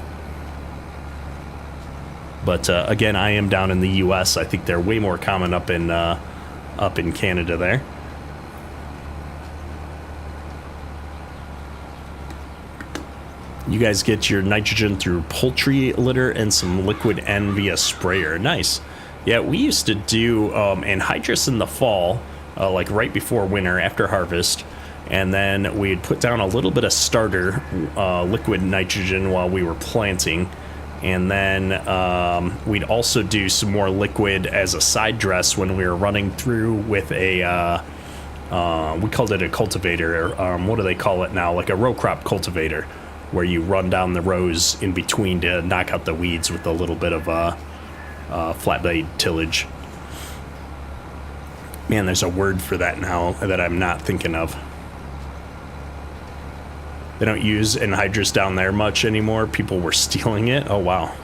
But again, I am down in the U.S. I think they're way more common up in Canada there. You guys get your nitrogen through poultry litter and some liquid N via sprayer. Nice. Yeah, we used to do anhydrous in the fall, like right before winter, after harvest. And then we'd put down a little bit of starter liquid nitrogen while we were planting. And then we'd also do some more liquid as a side dress when we were running through with a, we called it a cultivator. What do they call it now? Like a row crop cultivator, where you run down the rows in between to knock out the weeds with a little bit of flat blade tillage. Man, there's a word for that now that I'm not thinking of. They don't use anhydrous down there much anymore. People were stealing it. Oh, wow.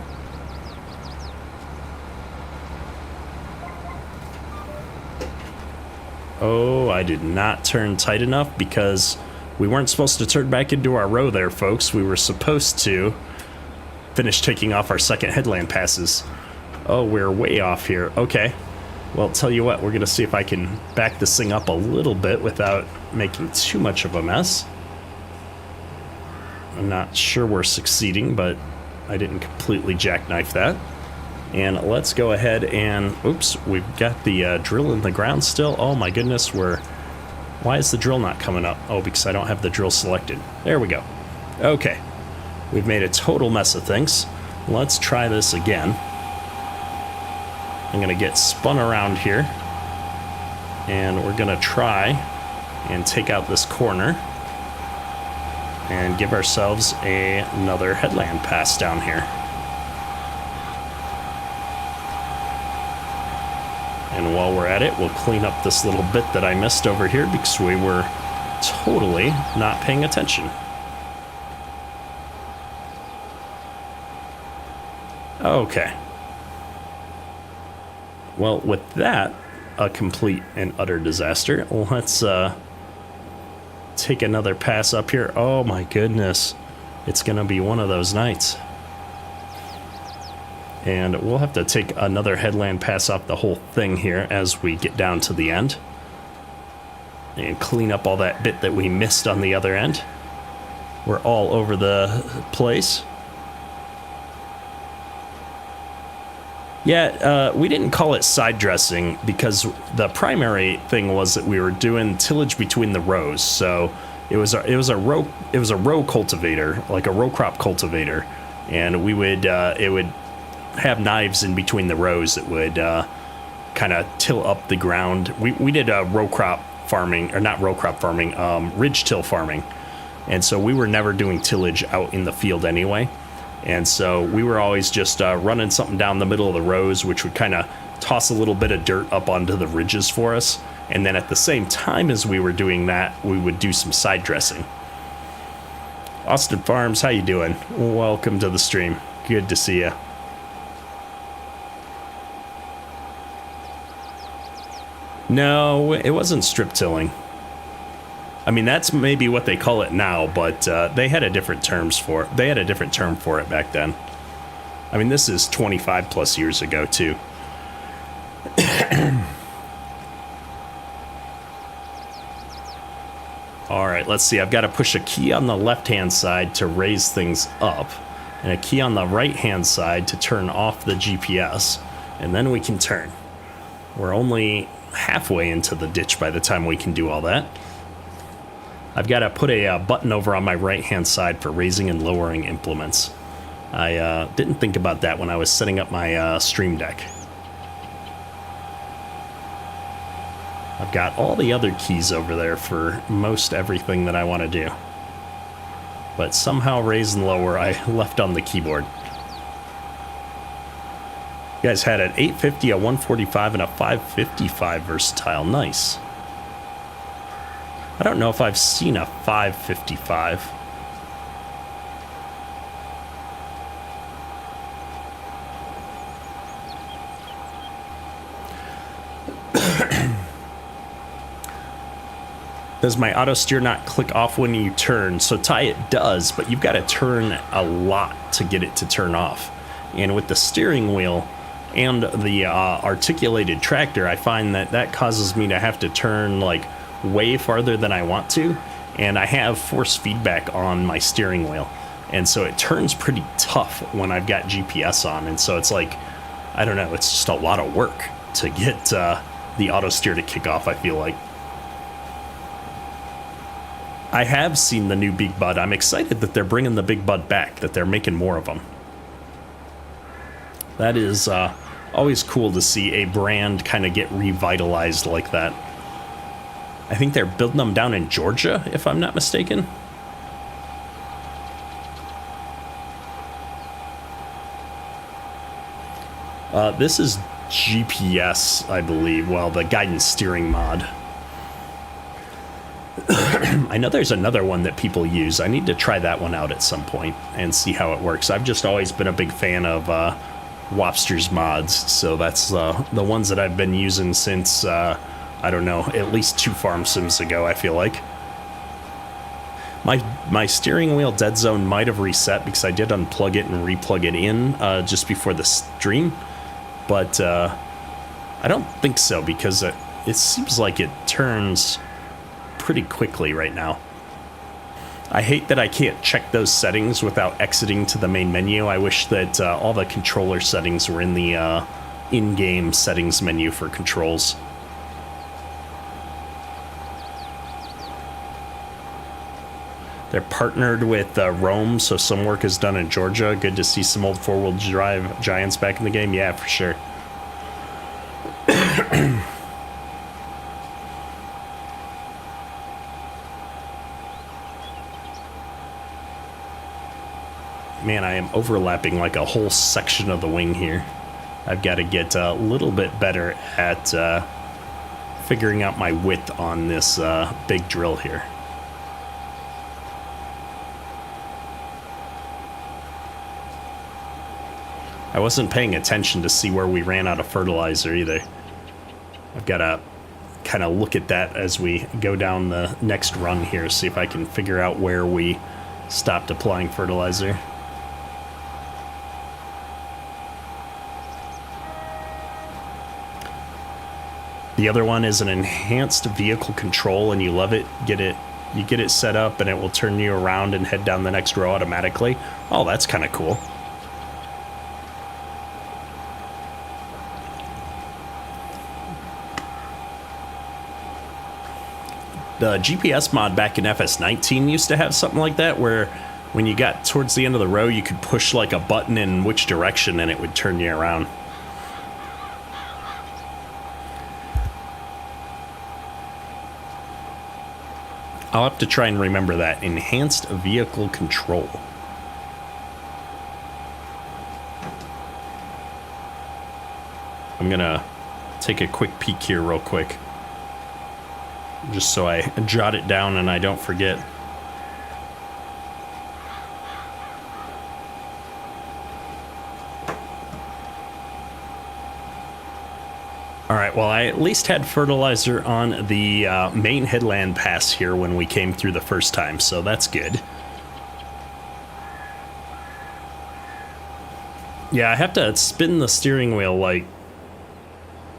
Oh, I did not turn tight enough because we weren't supposed to turn back into our row there, folks. We were supposed to finish taking off our second headland passes. Oh, we're way off here. Okay. Well, tell you what, we're going to see if I can back this thing up a little bit without making too much of a mess. I'm not sure we're succeeding, but I didn't completely jackknife that. And let's go ahead and... Oops, we've got the drill in the ground still. Oh my goodness, why is the drill not coming up? Oh, because I don't have the drill selected. There we go. Okay. We've made a total mess of things. Let's try this again. I'm going to get spun around here. And we're going to try and take out this corner. And give ourselves another headland pass down here. And while we're at it, we'll clean up this little bit that I missed over here because we were totally not paying attention. Okay. Well, with that, a complete and utter disaster, let's take another pass up here. Oh my goodness. It's gonna be one of those nights. And we'll have to take another headland pass off the whole thing here as we get down to the end. And clean up all that bit that we missed on the other end. We're all over the place. Yeah, we didn't call it side dressing because the primary thing was that we were doing tillage between the rows. So it was a row cultivator, like a row crop cultivator, and we would it would have knives in between the rows that would kind of till up the ground. We did row crop farming, or not row crop farming, ridge till farming, and so we were never doing tillage out in the field anyway. And so we were always just running something down the middle of the rows, which would kind of toss a little bit of dirt up onto the ridges for us. And then at the same time as we were doing that, we would do some side dressing. Austin Farms, how you doing? Welcome to the stream. Good to see you. No, it wasn't strip tilling. I mean, that's maybe what they call it now, but they had a different term for it back then. I mean, this is 25 plus years ago, too. All right, let's see. I've got to push a key on the left-hand side to raise things up, and a key on the right-hand side to turn off the GPS, and then we can turn. We're only halfway into the ditch by the time we can do all that. I've got to put a button over on my right-hand side for raising and lowering implements. I didn't think about that when I was setting up my stream deck. I've got all the other keys over there for most everything that I want to do. But somehow raise and lower I left on the keyboard. You guys had an 850, a 145, and a 555 versatile. Nice. I don't know if I've seen a 555. Does my auto steer not click off when you turn? So Ty, it does, but you've got to turn a lot to get it to turn off. And with the steering wheel and the articulated tractor, I find that causes me to have to turn like way farther than I want to, and I have force feedback on my steering wheel, and so it turns pretty tough when I've got GPS on, and so it's like, I don't know, it's just a lot of work to get the auto steer to kick off, I feel like. I have seen the new Big Bud. I'm excited that they're bringing the Big Bud back, that they're making more of them. That is always cool to see a brand kind of get revitalized like that. I think they're building them down in Georgia, if I'm not mistaken. This is GPS, I believe. Well, the guidance steering mod. I know there's another one that people use. I need to try that one out at some point and see how it works. I've just always been a big fan of Wobster's mods, so that's the ones that I've been using since... I don't know, at least 2 farm sims ago, I feel like. My steering wheel dead zone might have reset because I did unplug it and replug it in just before the stream. But I don't think so because it seems like it turns pretty quickly right now. I hate that I can't check those settings without exiting to the main menu. I wish that all the controller settings were in the in-game settings menu for controls. They're partnered with Rome, so some work is done in Georgia. Good to see some old four-wheel drive giants back in the game. Yeah, for sure. Man, I am overlapping like a whole section of the wing here. I've got to get a little bit better at figuring out my width on this big drill here. I wasn't paying attention to see where we ran out of fertilizer either. I've got to kind of look at that as we go down the next run here, see if I can figure out where we stopped applying fertilizer. The other one is an enhanced vehicle control, and you love it. You get it set up, and it will turn you around and head down the next row automatically. Oh, that's kind of cool. The GPS mod back in FS19 used to have something like that, where when you got towards the end of the row, you could push like a button in which direction and it would turn you around. I'll have to try and remember that. Enhanced vehicle control. I'm gonna take a quick peek here real quick, just so I jot it down and I don't forget. All right, well, I at least had fertilizer on the main headland pass here when we came through the first time, so that's good. Yeah, I have to spin the steering wheel like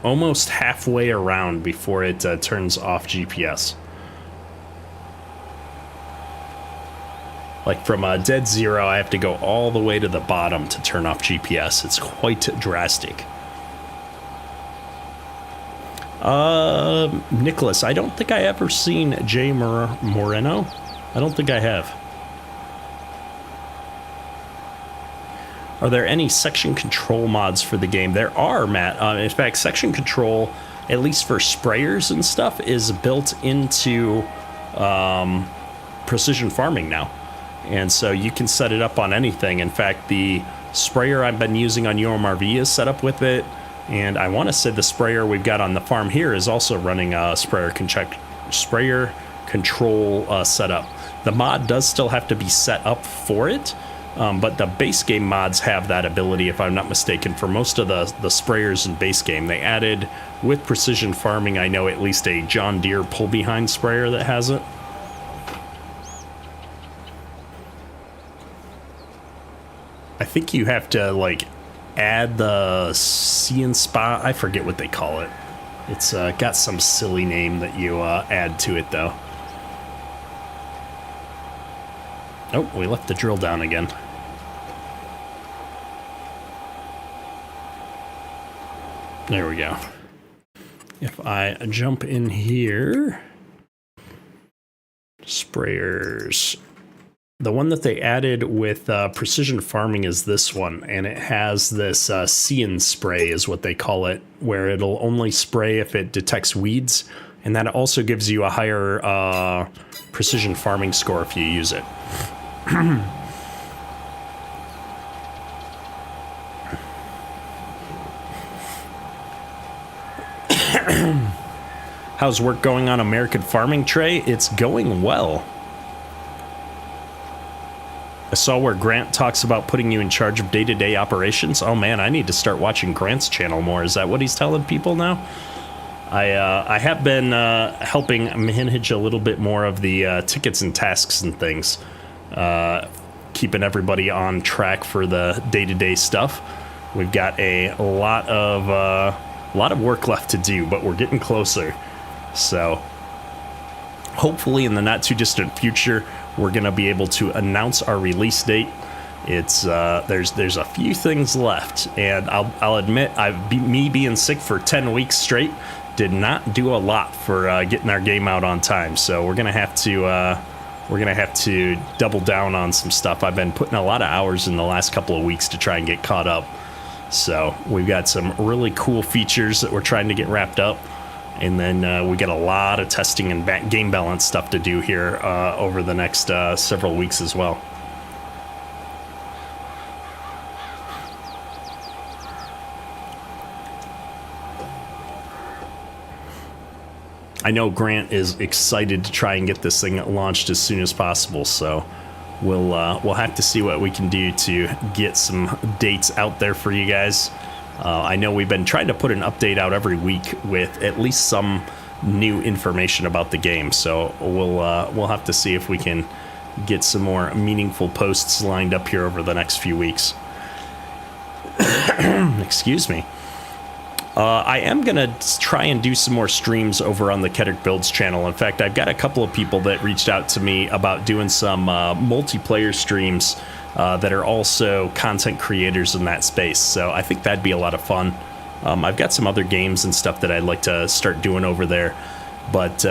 almost halfway around before it turns off GPS. Like from dead zero, I have to go all the way to the bottom to turn off GPS. It's quite drastic. Nicholas, I don't think I ever seen Jay Moreno. I don't think I have. Are there any section control mods for the game? There are, Matt. In fact, section control, at least for sprayers and stuff, is built into precision farming now. And so you can set it up on anything. In fact, the sprayer I've been using on UMRV is set up with it. And I want to say the sprayer we've got on the farm here is also running a sprayer control setup. The mod does still have to be set up for it, but the base game mods have that ability, if I'm not mistaken, for most of the sprayers in base game. They added, with precision farming, I know at least a John Deere pull-behind sprayer that has it. I think you have to, like, add the See and Spot. I forget what they call it. It's got some silly name that you add to it, though. Oh, we left the drill down again. There we go. If I jump in here, sprayers. The one that they added with precision farming is this one, and it has this See and Spray is what they call it, where it'll only spray if it detects weeds, and that also gives you a higher precision farming score if you use it. How's work going on American Farming, Trey? It's going well. I saw where Grant talks about putting you in charge of day-to-day operations. Oh man, I need to start watching Grant's channel more. Is that what he's telling people now? I have been helping manage a little bit more of the tickets and tasks and things, keeping everybody on track for the day-to-day stuff. We've got a lot of work left to do, but we're getting closer. So hopefully in the not too distant future, we're going to be able to announce our release date. It's there's a few things left, and I'll admit, me being sick for 10 weeks straight did not do a lot for getting our game out on time. So we're gonna have to double down on some stuff. I've been putting a lot of hours in the last couple of weeks to try and get caught up. So we've got some really cool features that we're trying to get wrapped up. And then we got a lot of testing and game balance stuff to do here over the next several weeks as well. I know Grant is excited to try and get this thing launched as soon as possible, so we'll have to see what we can do to get some dates out there for you guys. I know we've been trying to put an update out every week with at least some new information about the game, so we'll have to see if we can get some more meaningful posts lined up here over the next few weeks. Excuse me. I am going to try and do some more streams over on the Kedrick Builds channel. In fact, I've got a couple of people that reached out to me about doing some multiplayer streams that are also content creators in that space. So I think that'd be a lot of fun. I've got some other games and stuff that I'd like to start doing over there. But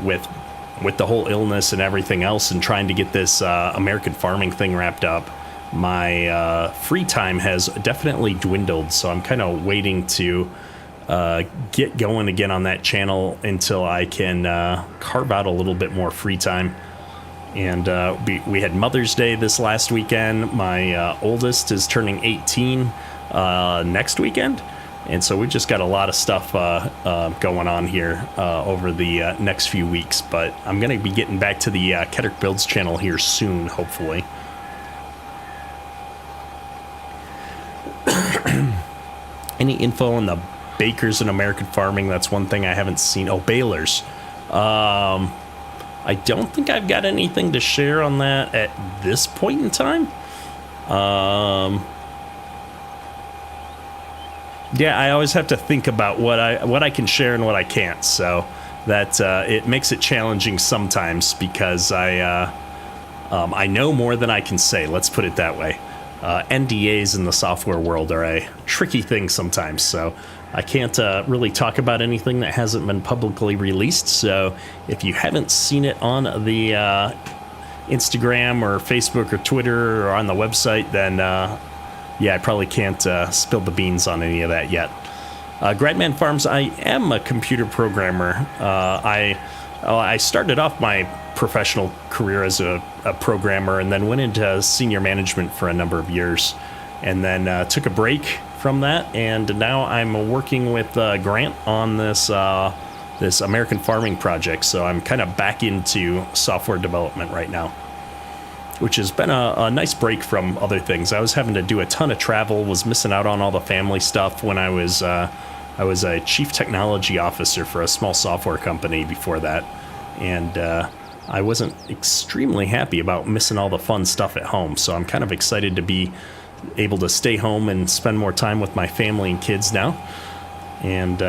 with the whole illness and everything else and trying to get this American farming thing wrapped up, my free time has definitely dwindled, so I'm kind of waiting to get going again on that channel until I can carve out a little bit more free time. And we had Mother's Day this last weekend. My oldest is turning 18 next weekend, and so we just got a lot of stuff going on here over the next few weeks. But I'm going to be getting back to the Kedrick Builds channel here soon, hopefully. Any info on the bakers in American farming? That's one thing I haven't seen. Oh, balers. I don't think I've got anything to share on that at this point in time. Yeah, I always have to think about what I can share and what I can't. So that it makes it challenging sometimes because I know more than I can say. Let's put it that way. NDAs in the software world are a tricky thing sometimes, so I can't really talk about anything that hasn't been publicly released. So if you haven't seen it on the Instagram or Facebook or Twitter or on the website, then yeah, I probably can't spill the beans on any of that yet. Gradman Farms, I am a computer programmer. I started off my professional career as a programmer and then went into senior management for a number of years, and then took a break from that, and now I'm working with Grant on this this American farming project. So I'm kind of back into software development right now, which has been a nice break from other things. I was having to do a ton of travel, was missing out on all the family stuff when I was a chief technology officer for a small software company before that, and I wasn't extremely happy about missing all the fun stuff at home. So I'm kind of excited to be able to stay home and spend more time with my family and kids now. And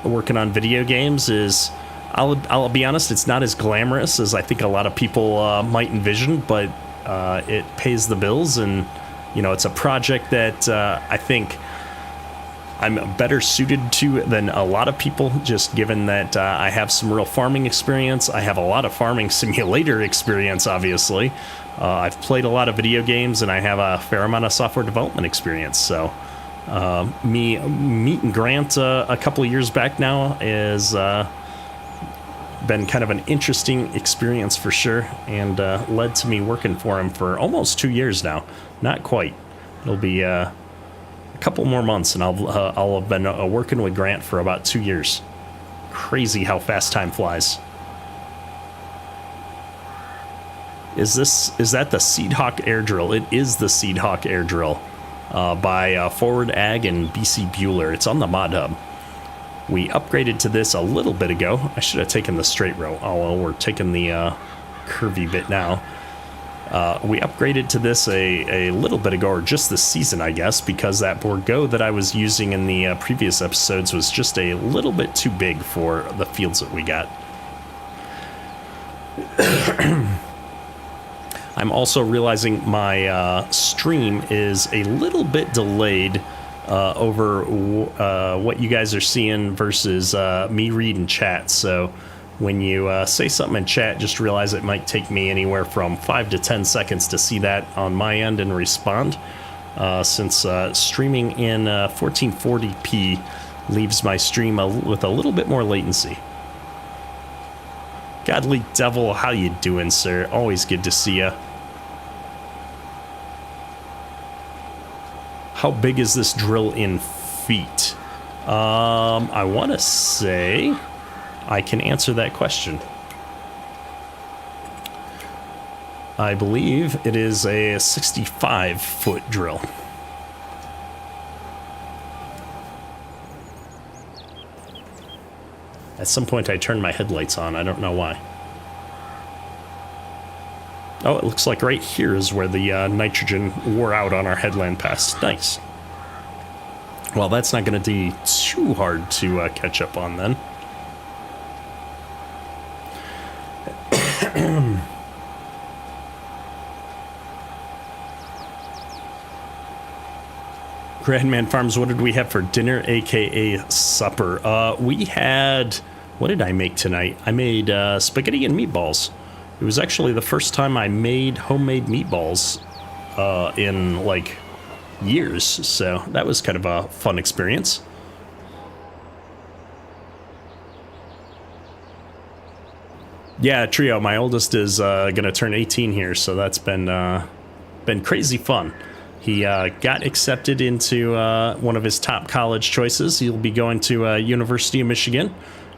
working on video games is, I'll be honest, it's not as glamorous as I think a lot of people might envision, but it pays the bills, and you know, it's a project that I think I'm better suited to than a lot of people, just given that I have some real farming experience. I have a lot of farming simulator experience, obviously. I've played a lot of video games, and I have a fair amount of software development experience. So me meeting Grant a couple of years back now is been kind of an interesting experience for sure, and led to me working for him for almost 2 years now. Not quite. It'll be a couple more months, and I'll have been working with Grant for about 2 years. Crazy how fast time flies. Is that the Seedhawk air drill? It is the Seedhawk air drill by Forward Ag and BC Bueller. It's on the Mod Hub. We upgraded to this a little bit ago. I should have taken the straight row. Oh well, we're taking the curvy bit now. We upgraded to this a little bit ago, or just this season, I guess, because that Bourgeot that I was using in the previous episodes was just a little bit too big for the fields that we got. I'm also realizing my stream is a little bit delayed over what you guys are seeing versus me reading chat. So when you say something in chat, just realize it might take me anywhere from 5 to 10 seconds to see that on my end and respond, since streaming in 1440p leaves my stream with a little bit more latency. Godly Devil, how you doing, sir? Always good to see ya. How big is this drill in feet? I want to say I can answer that question. I believe it is a 65-foot drill. At some point I turned my headlights on. I don't know why. Oh, it looks like right here is where the nitrogen wore out on our headland pass. Nice. Well, that's not going to be too hard to catch up on then. Grandman Farms, what did we have for dinner, aka supper? We had, what did I make tonight? I made spaghetti and meatballs. It was actually the first time I made homemade meatballs in like years, so that was kind of a fun experience. Yeah, Trio, my oldest is gonna turn 18 here, so that's been crazy fun. He got accepted into one of his top college choices. He'll be going to University of Michigan.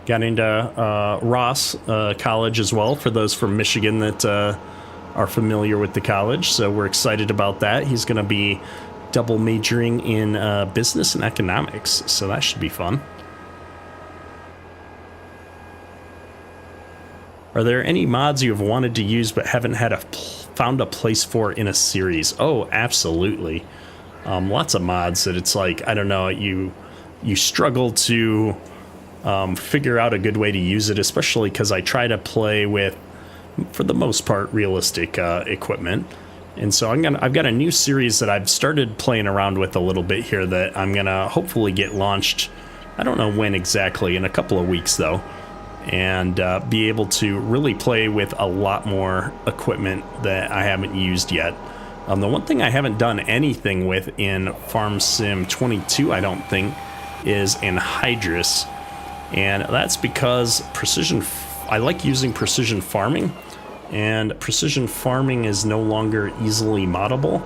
Got into Ross College as well, for those from Michigan that are familiar with the college. So we're excited about that. He's going to be double majoring in business and economics, so that should be fun. Are there any mods you have wanted to use but haven't had found a place for in a series? Oh, absolutely. Lots of mods that it's like, I don't know, you struggle to figure out a good way to use it, especially because I try to play with, for the most part, realistic equipment. And so I've got a new series that I've started playing around with a little bit here that I'm gonna hopefully get launched. I don't know when exactly, in a couple of weeks though, and be able to really play with a lot more equipment that I haven't used yet. The one thing I haven't done anything with in Farm Sim 22, I don't think, is anhydrous, and that's because I like using precision farming, and precision farming is no longer easily moddable,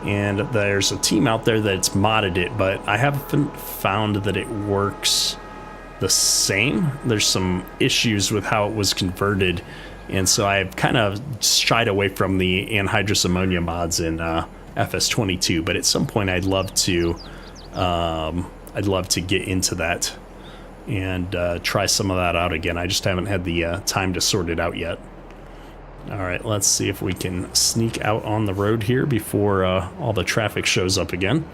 and there's a team out there that's modded it, but I haven't found that it works the same. There's some issues with how it was converted, and so I've kind of shied away from the anhydrous ammonia mods in FS22, but at some point I'd love to get into that and try some of that out again. I just haven't had the time to sort it out yet. All right, let's see if we can sneak out on the road here before all the traffic shows up again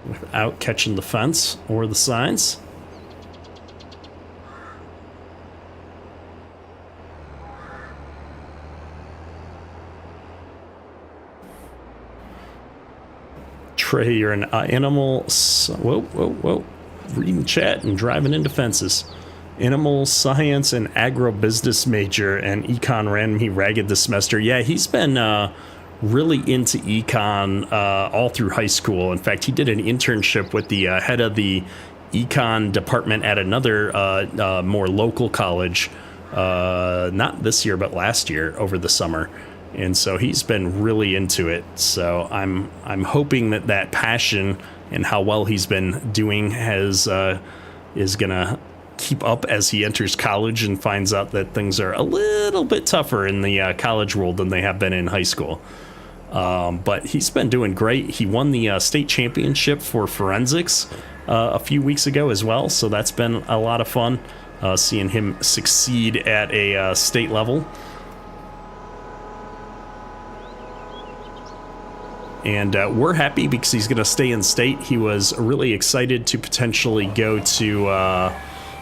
without catching the fence or the signs. Trey, you're an animal. Whoa. Reading chat and driving into fences. Animal science and agrobusiness major, and econ ran me ragged this semester. Yeah, he's been really into econ all through high school. In fact, he did an internship with the head of the econ department at another more local college, not this year, but last year over the summer. And so he's been really into it. So I'm hoping that passion and how well he's been doing is gonna keep up as he enters college and finds out that things are a little bit tougher in the college world than they have been in high school. But he's been doing great. He won the state championship for forensics a few weeks ago as well. So that's been a lot of fun, seeing him succeed at a state level. And we're happy because he's going to stay in state. He was really excited to potentially go to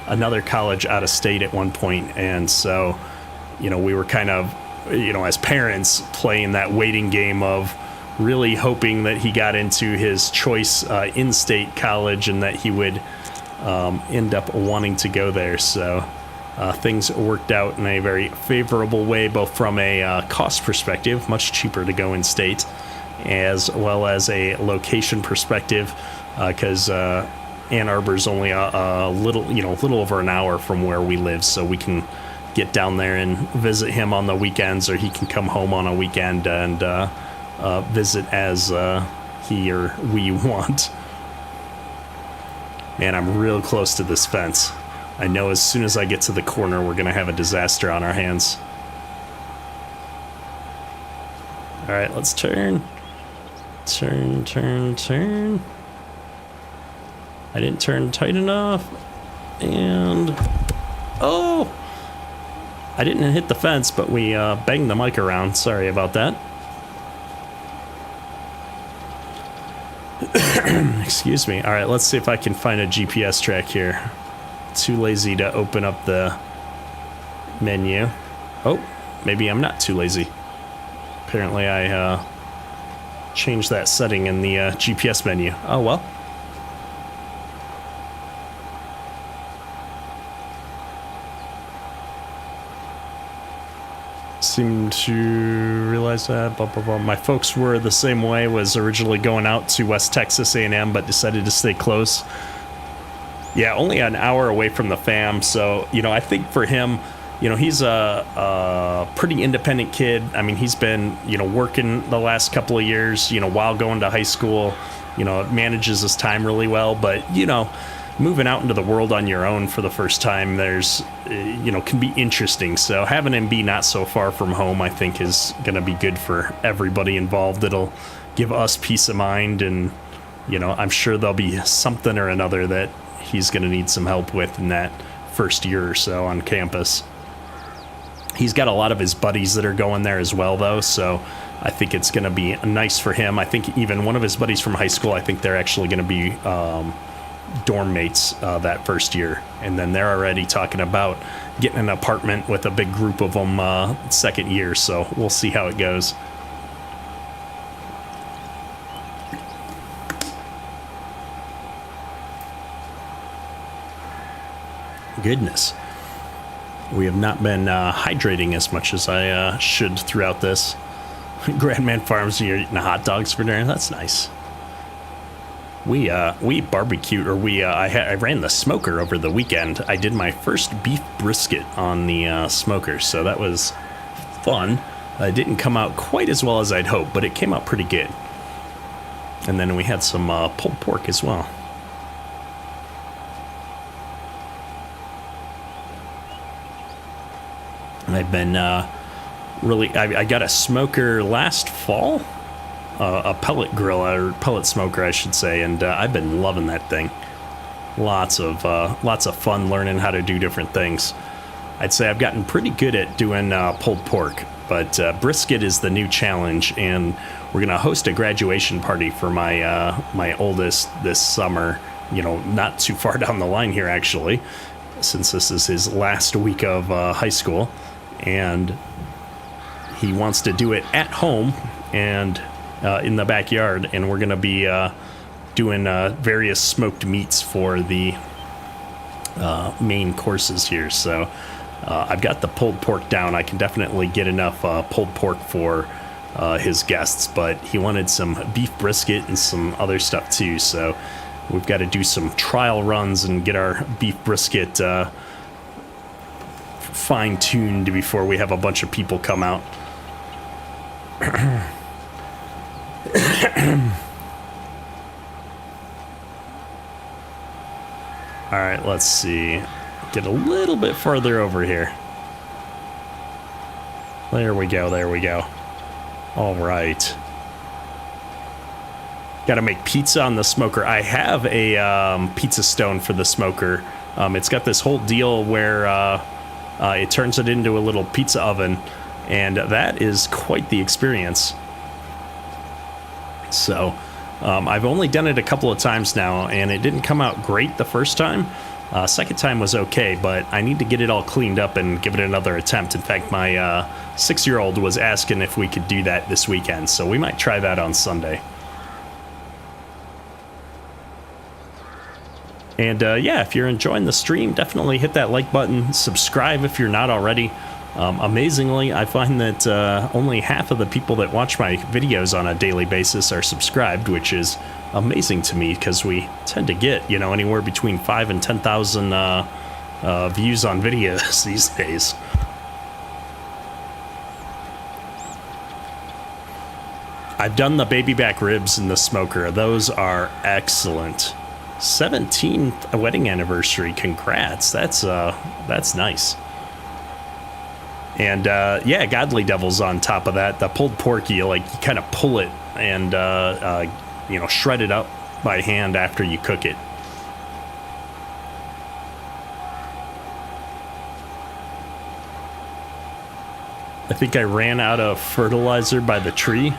another college out of state at one point. And so, we were kind of, as parents playing that waiting game of really hoping that he got into his choice in-state college and that he would end up wanting to go there. So things worked out in a very favorable way, both from a cost perspective, much cheaper to go in-state, as well as a location perspective, because Ann Arbor's only a little over an hour from where we live, so we can get down there and visit him on the weekends, or he can come home on a weekend and visit as he or we want. Man, I'm real close to this fence. I know as soon as I get to the corner, we're gonna have a disaster on our hands. All right, let's turn. Turn. I didn't turn tight enough, and oh, I didn't hit the fence, but we banged the mic around. Sorry about that. Excuse me. All right, let's see if I can find a GPS track here. Too lazy to open up the menu. Oh, maybe I'm not too lazy. Apparently I changed that setting in the GPS menu. Oh, well. Seem to realize that blah, blah, blah. My folks were the same way, was originally going out to West Texas A&M, but decided to stay close. Yeah, only an hour away from the fam. So, you know, I think for him, you know, he's a pretty independent kid. I mean, he's been, you know, working the last couple of years, you know, while going to high school, you know, manages his time really well. But, you know, moving out into the world on your own for the first time, there's, you know, can be interesting. So having him be not so far from home, I think, is going to be good for everybody involved. It'll give us peace of mind. And, you know, I'm sure there'll be something or another that he's going to need some help with in that first year or so on campus. He's got a lot of his buddies that are going there as well, though, so I think it's going to be nice for him. I think even one of his buddies from high school, I think they're actually going to be dorm mates that first year. And then they're already talking about getting an apartment with a big group of them second year, so we'll see how it goes. Goodness. We have not been hydrating as much as I should throughout this. Grandman Farms, you're eating hot dogs for dinner. That's nice. We barbecued, or I ran the smoker over the weekend. I did my first beef brisket on the smoker, so that was fun. It didn't come out quite as well as I'd hoped, but it came out pretty good. And then we had some pulled pork as well. I've been really, I got a smoker last fall, a pellet grill, or pellet smoker, I should say, and I've been loving that thing. Lots of fun learning how to do different things. I'd say I've gotten pretty good at doing pulled pork, but brisket is the new challenge, and we're gonna host a graduation party for my oldest this summer. You know, not too far down the line here, actually, since this is his last week of high school. And he wants to do it at home and in the backyard, and we're going to be doing various smoked meats for the main courses here. So I've got the pulled pork down. I can definitely get enough pulled pork for his guests, but he wanted some beef brisket and some other stuff too. So we've got to do some trial runs and get our beef brisket fine-tuned before we have a bunch of people come out. All right, let's see. Get a little bit farther over here. There we go, there we go. All right. Got to make pizza on the smoker. I have a pizza stone for the smoker. It's got this whole deal where it turns it into a little pizza oven, and that is quite the experience. So I've only done it a couple of times now, and it didn't come out great the first time. Second time was okay, but I need to get it all cleaned up and give it another attempt. In fact, my 6-year-old was asking if we could do that this weekend, so we might try that on Sunday. And yeah, if you're enjoying the stream, definitely hit that like button, subscribe if you're not already. Amazingly, I find that only half of the people that watch my videos on a daily basis are subscribed, which is amazing to me because we tend to get, you know, anywhere between 5,000 and 10,000 views on videos these days. I've done the baby back ribs in the smoker. Those are excellent. 17th wedding anniversary. Congrats. That's nice. And yeah, Godly Devil's on top of that. The pulled pork, you kind of pull it and you know, shred it up by hand after you cook it. I think I ran out of fertilizer by the tree.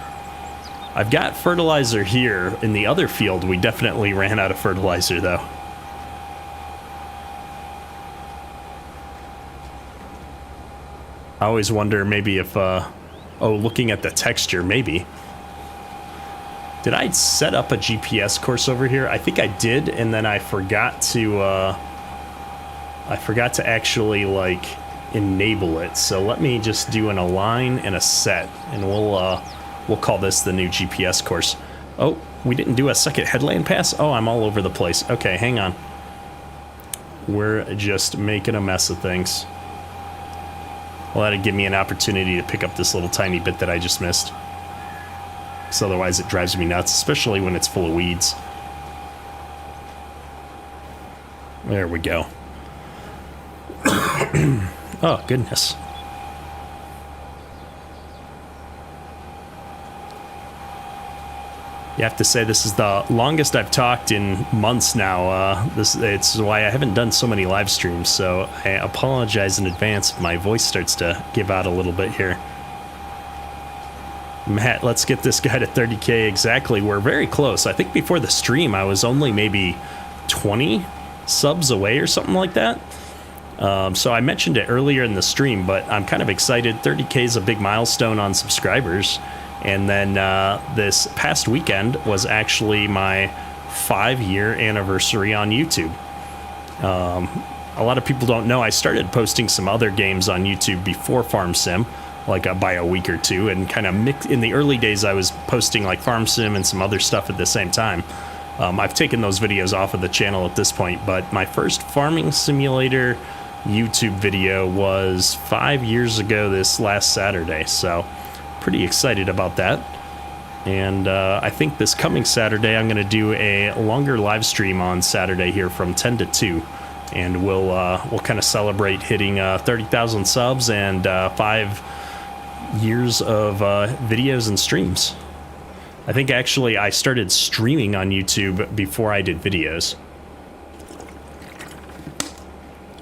I've got fertilizer here. In the other field, we definitely ran out of fertilizer, though. I always wonder maybe if, oh, looking at the texture, maybe. Did I set up a GPS course over here? I think I did, and then I forgot to actually, like, enable it. So let me just do an align and a set, and we'll call this the new GPS course. Oh, we didn't do a second headland pass? Oh, I'm all over the place. Okay, hang on. We're just making a mess of things. Well, that'd give me an opportunity to pick up this little tiny bit that I just missed. Because otherwise it drives me nuts, especially when it's full of weeds. There we go. Oh, goodness. You have to say this is the longest I've talked in months now. It's why I haven't done so many live streams, so I apologize in advance if my voice starts to give out a little bit here. Matt, let's get this guy to 30K exactly. We're very close. I think before the stream, I was only maybe 20 subs away or something like that. So I mentioned it earlier in the stream, but I'm kind of excited. 30K is a big milestone on subscribers. And then this past weekend was actually my 5-year anniversary on YouTube. A lot of people don't know I started posting some other games on YouTube before Farm Sim, like by a week or two, and kind of in the early days I was posting like Farm Sim and some other stuff at the same time. I've taken those videos off of the channel at this point, but my first farming simulator YouTube video was 5 years ago this last Saturday, so pretty excited about that. And I think this coming Saturday I'm going to do a longer live stream on Saturday here from 10 to 2, and we'll kind of celebrate hitting 30,000 subs and 5 years of videos and streams. I think actually I started streaming on YouTube before I did videos.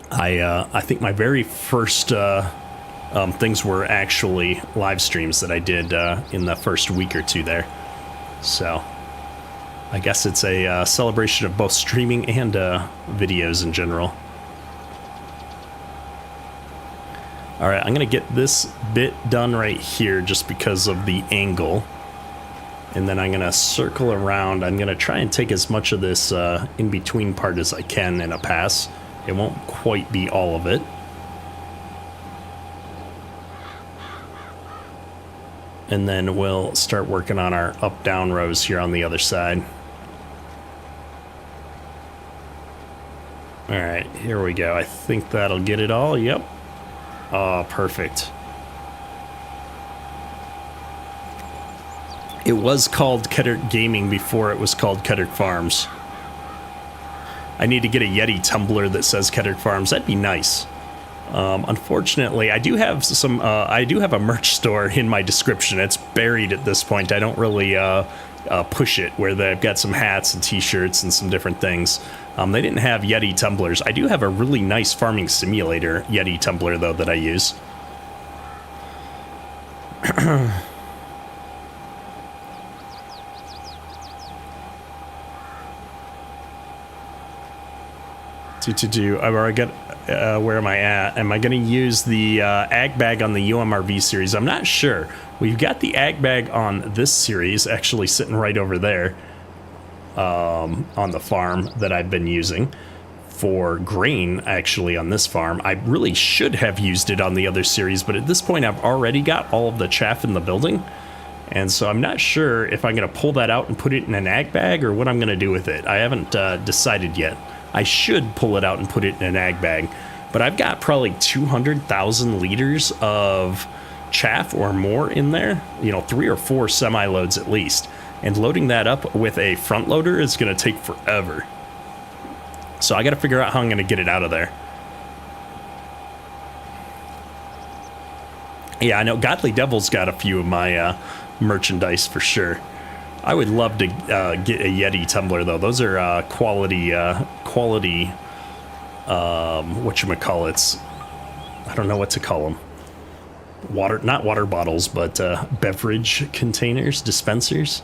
I think my very first things were actually live streams that I did in the first week or two there. So I guess it's a celebration of both streaming and videos in general. All right, I'm going to get this bit done right here just because of the angle. And then I'm going to circle around. I'm going to try and take as much of this in-between part as I can in a pass. It won't quite be all of it. And then we'll start working on our up-down rows here on the other side. All right, here we go. I think that'll get it all. Yep. Oh, perfect. It was called Kettert Gaming before it was called Kettert Farms. I need to get a Yeti tumbler that says Kettert Farms. That'd be nice. Unfortunately, I do have some. I do have a merch store in my description. It's buried at this point. I don't really push it. Where they've got some hats and T-shirts and some different things. They didn't have Yeti tumblers. I do have a really nice farming simulator Yeti tumbler though that I use. I've already got. Where am I at? Am I going to use the ag bag on the UMRV series? I'm not sure. We've got the ag bag on this series actually sitting right over there on the farm that I've been using for grain actually on this farm. I really should have used it on the other series, but at this point I've already got all of the chaff in the building. And so I'm not sure if I'm going to pull that out and put it in an ag bag or what I'm going to do with it. I haven't decided yet. I should pull it out and put it in an ag bag, but I've got probably 200,000 liters of chaff or more in there, 3 or 4 semi-loads at least, and loading that up with a front loader is going to take forever. So I got to figure out how I'm going to get it out of there. Yeah, I know Godly Devil's got a few of my merchandise for sure. I would love to get a Yeti tumbler though. Those are quality whatchamacallits. I don't know what to call them. water, not water bottles, but beverage containers, dispensers.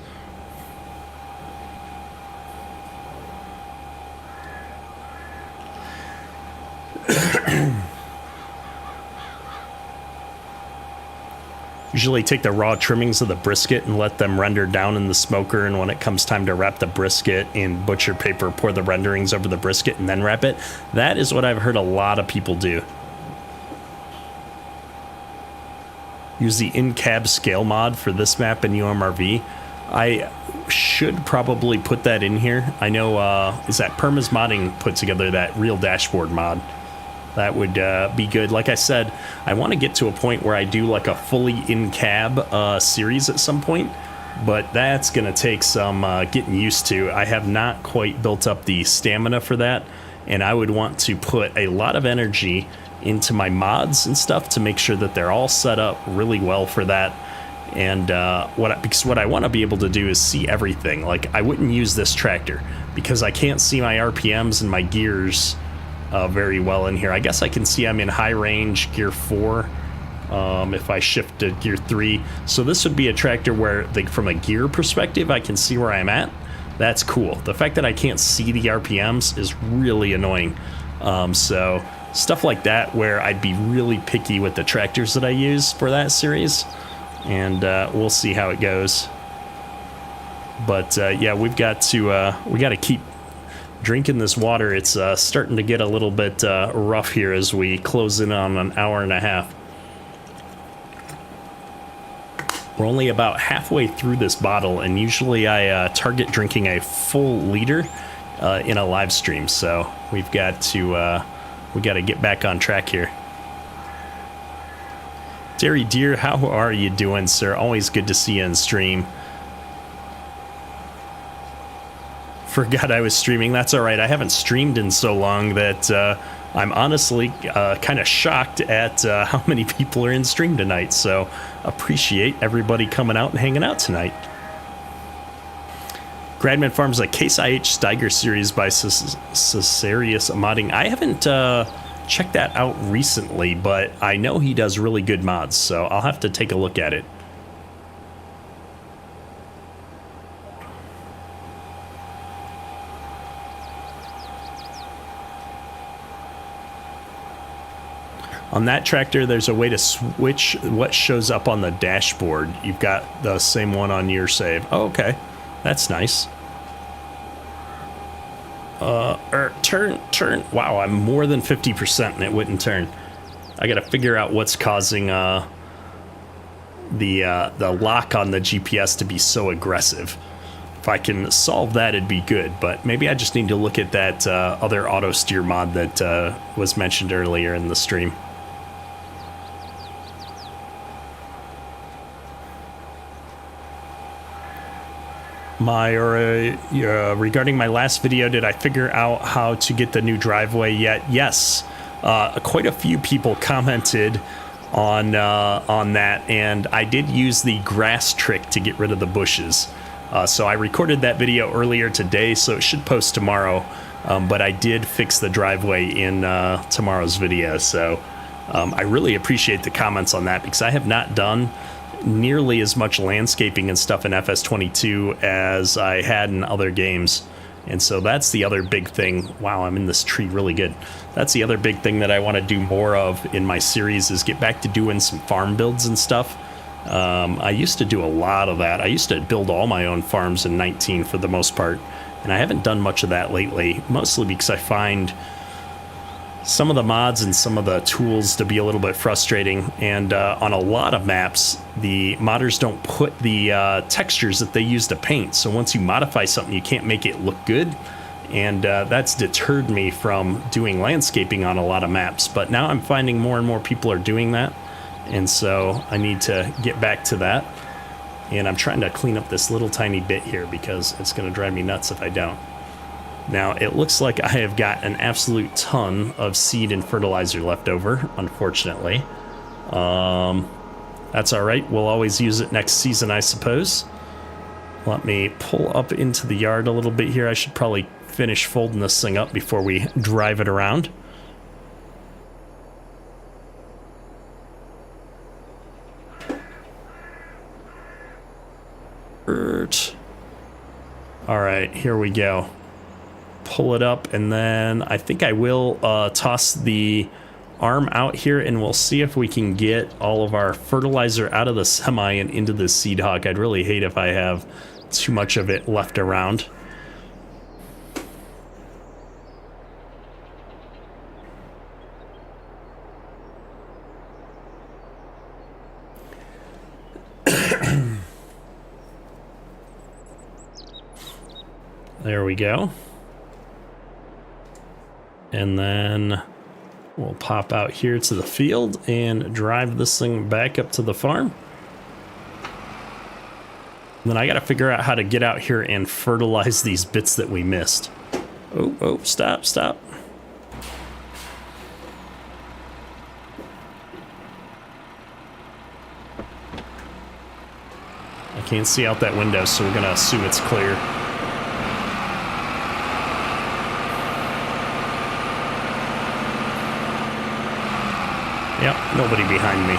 Usually take the raw trimmings of the brisket and let them render down in the smoker, and when it comes time to wrap the brisket in butcher paper, pour the renderings over the brisket and then wrap it. That is what I've heard a lot of people do. Use the in-cab scale mod for this map in UMRV. I should probably put that in here. I know, is that Perma's Modding put together that real dashboard mod. That would be good. Like I said, I want to get to a point where I do like a fully in-cab series at some point, but that's going to take some getting used to. I have not quite built up the stamina for that, and I would want to put a lot of energy into my mods and stuff to make sure that they're all set up really well for that. And because what I want to be able to do is see everything. Like, I wouldn't use this tractor because I can't see my RPMs and my gears very well in here. I guess I can see I'm in high range gear 4 if I shift to gear 3. So this would be a tractor where, like, from a gear perspective, I can see where I'm at. That's cool. The fact that I can't see the RPMs is really annoying. So stuff like that, where I'd be really picky with the tractors that I use for that series, and we'll see how it goes. But yeah, we got to keep drinking this water. It's starting to get a little bit rough here as we close in on an hour and a half. We're only about halfway through this bottle, and usually I target drinking a full liter in a live stream, so we've got to get back on track here. Dairy Deer, how are you doing, sir? Always good to see you in stream. Forgot I was streaming. That's all right. I haven't streamed in so long that I'm honestly kind of shocked at how many people are in stream tonight. So appreciate everybody coming out and hanging out tonight. Gradman Farms, a Case IH Steiger series by Cesarius Modding. I haven't checked that out recently, but I know he does really good mods, so I'll have to take a look at it. On that tractor, there's a way to switch what shows up on the dashboard. You've got the same one on your save. Oh, okay. That's nice. Turn. Wow, I'm more than 50% and it wouldn't turn. I gotta figure out what's causing the lock on the GPS to be so aggressive. If I can solve that, it'd be good, but maybe I just need to look at that other auto steer mod that was mentioned earlier in the stream. Regarding my last video, did I figure out how to get the new driveway yet? Yes, quite a few people commented on that, and I did use the grass trick to get rid of the bushes. So I recorded that video earlier today, so it should post tomorrow. But I did fix the driveway in tomorrow's video, so I really appreciate the comments on that, because I have not done nearly as much landscaping and stuff in FS22 as I had in other games. And so that's the other big thing. Wow, I'm in this tree really good. That's the other big thing that I want to do more of in my series, is get back to doing some farm builds and stuff. I used to do a lot of that. I used to build all my own farms in 19 for the most part, and I haven't done much of that lately, mostly because I find some of the mods and some of the tools to be a little bit frustrating, and on a lot of maps the modders don't put the textures that they use to paint, so once you modify something you can't make it look good, and that's deterred me from doing landscaping on a lot of maps. But now I'm finding more and more people are doing that, and so I need to get back to that. And I'm trying to clean up this little tiny bit here because it's going to drive me nuts if I don't. Now, it looks like I have got an absolute ton of seed and fertilizer left over, unfortunately. That's all right. We'll always use it next season, I suppose. Let me pull up into the yard a little bit here. I should probably finish folding this thing up before we drive it around. right, here we go. Pull it up, and then I think I will toss the arm out here, and we'll see if we can get all of our fertilizer out of the semi and into the seed hog. I'd really hate if I have too much of it left around. There we go. And then we'll pop out here to the field and drive this thing back up to the farm. And then I got to figure out how to get out here and fertilize these bits that we missed. Oh, stop. I can't see out that window, so we're going to assume it's clear. Yep, nobody behind me.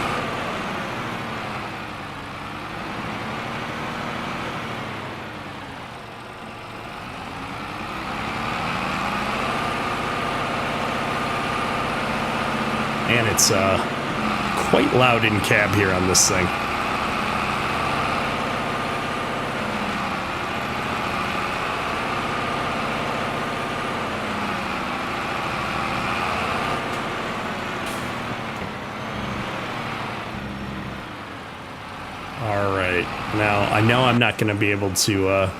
And it's quite loud in cab here on this thing. Now, I know I'm not going to be able to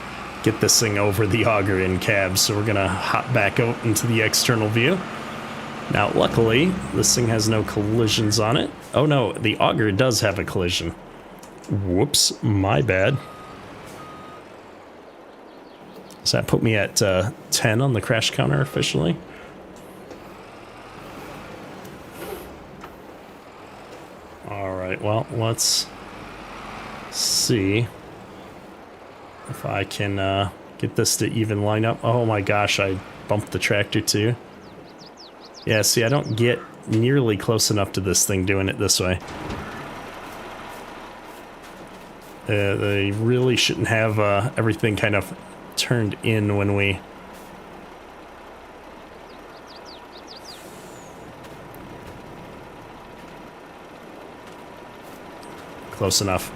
get this thing over the auger in cab, so we're going to hop back out into the external view. Now, luckily, this thing has no collisions on it. Oh no, the auger does have a collision. Whoops, my bad. Does that put me at 10 on the crash counter officially? Alright, well, let's see if I can get this to even line up. Oh my gosh, I bumped the tractor too. Yeah, see, I don't get nearly close enough to this thing doing it this way. They really shouldn't have everything kind of turned in when we... Close enough.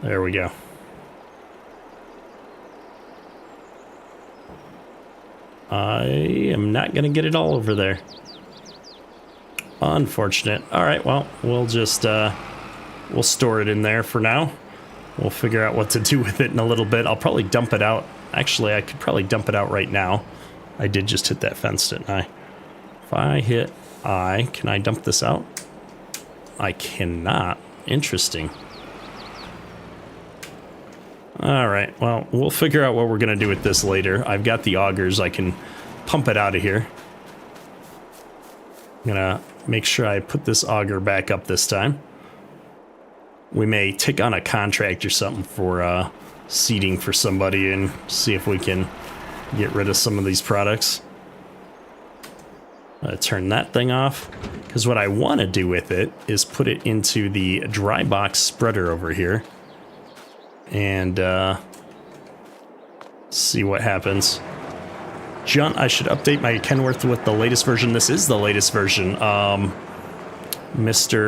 There we go. I am not going to get it all over there. Unfortunate. All right, well, we'll just, we'll store it in there for now. We'll figure out what to do with it in a little bit. I'll probably dump it out. Actually, I could probably dump it out right now. I did just hit that fence, didn't I? If I hit I, can I dump this out? I cannot. Interesting. All right, well, we'll figure out what we're going to do with this later. I've got the augers. I can pump it out of here. I'm going to make sure I put this auger back up this time. We may take on a contract or something for seeding for somebody and see if we can get rid of some of these products. Turn that thing off, because what I want to do with it is put it into the dry box spreader over here. And see what happens. John, I should update my Kenworth with the latest version. This is the latest version. Mr.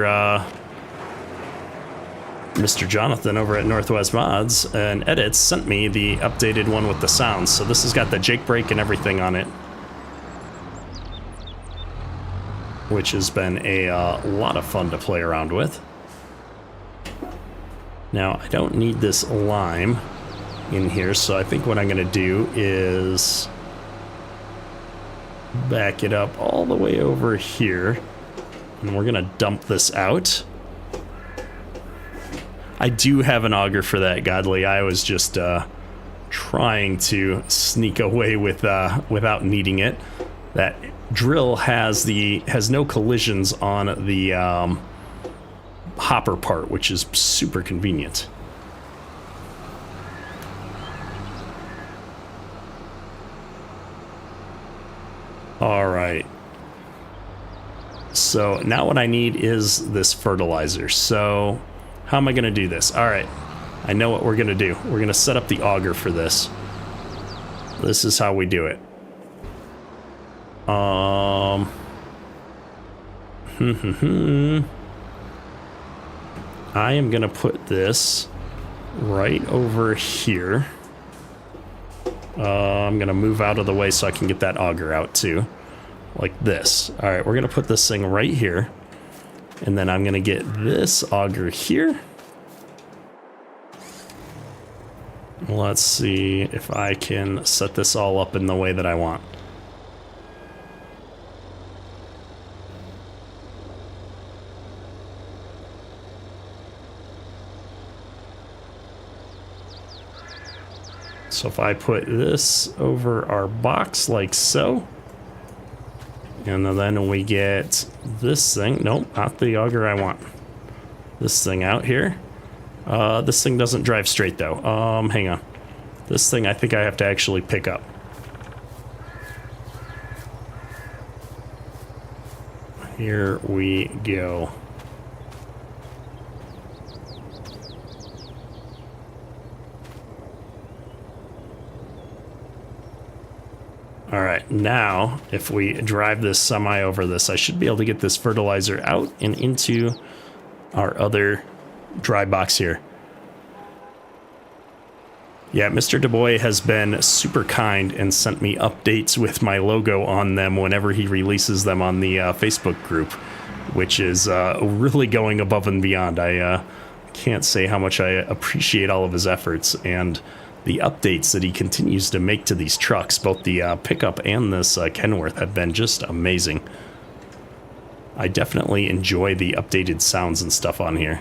Jonathan over at Northwest Mods and Edits sent me the updated one with the sounds. So this has got the Jake brake and everything on it, which has been a lot of fun to play around with. Now, I don't need this lime in here, so I think what I'm going to do is back it up all the way over here, and we're going to dump this out. I do have an auger for that, Godly. I was just trying to sneak away with without needing it. That drill has no collisions on the hopper part, which is super convenient. All right. So now what I need is this fertilizer. So how How am I going to do this? All right. I know what we're going to do. We're going to set up the auger for this. This is how we do it. I am going to put this right over here. I'm going to move out of the way so I can get that auger out too. Like this. All right, we're going to put this thing right here. And then I'm going to get this auger here. Let's see if I can set this all up in the way that I want. So if I put this over our box like so, and then we get this thing, nope, not the auger I want. This thing out here. This thing doesn't drive straight though. Hang on. This thing I think I have to actually pick up. Here we go. All right, now if we drive this semi over this, I should be able to get this fertilizer out and into our other dry box here. Yeah, Mr. DuBois has been super kind and sent me updates with my logo on them whenever he releases them on the Facebook group, which is really going above and beyond. I can't say how much I appreciate all of his efforts and the updates that he continues to make to these trucks. Both the pickup and this Kenworth have been just amazing. I definitely enjoy the updated sounds and stuff on here.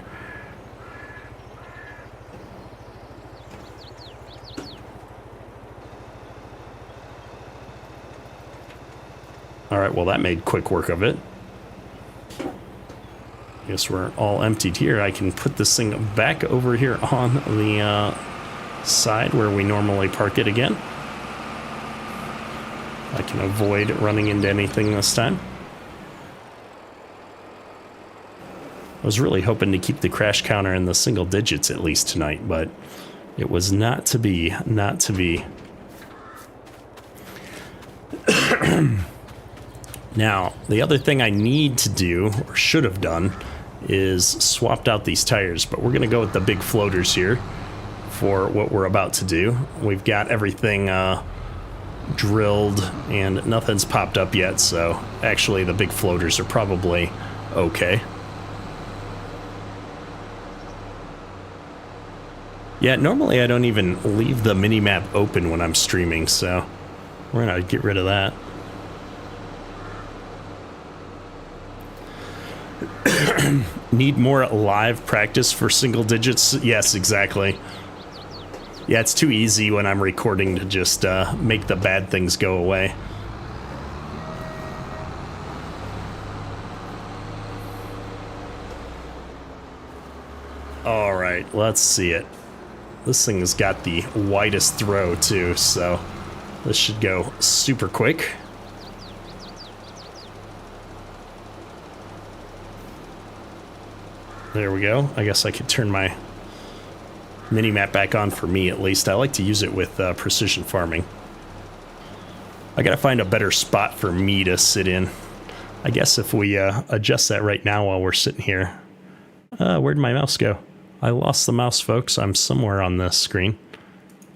All right, well, that made quick work of it. Guess we're all emptied here. I can put this thing back over here on the side where we normally park it again. I can avoid running into anything this time. I was really hoping to keep the crash counter in the single digits at least tonight, but it was not to be, not to be. Now, the other thing I need to do, or should have done, is swapped out these tires, but we're going to go with the big floaters here for what we're about to do. We've got everything drilled and nothing's popped up yet, so actually the big floaters are probably okay. Yeah, normally I don't even leave the mini-map open when I'm streaming, so we're gonna get rid of that. Need more live practice for single digits? Yes, exactly. Yeah, it's too easy when I'm recording to just make the bad things go away. All right, let's see it. This thing has got the widest throw too, so this should go super quick. There we go. I guess I could turn my mini-map back on for me, at least. I like to use it with precision farming. I gotta find a better spot for me to sit in. I guess if we adjust that right now while we're sitting here. Where'd my mouse go? I lost the mouse, folks. I'm somewhere on this screen.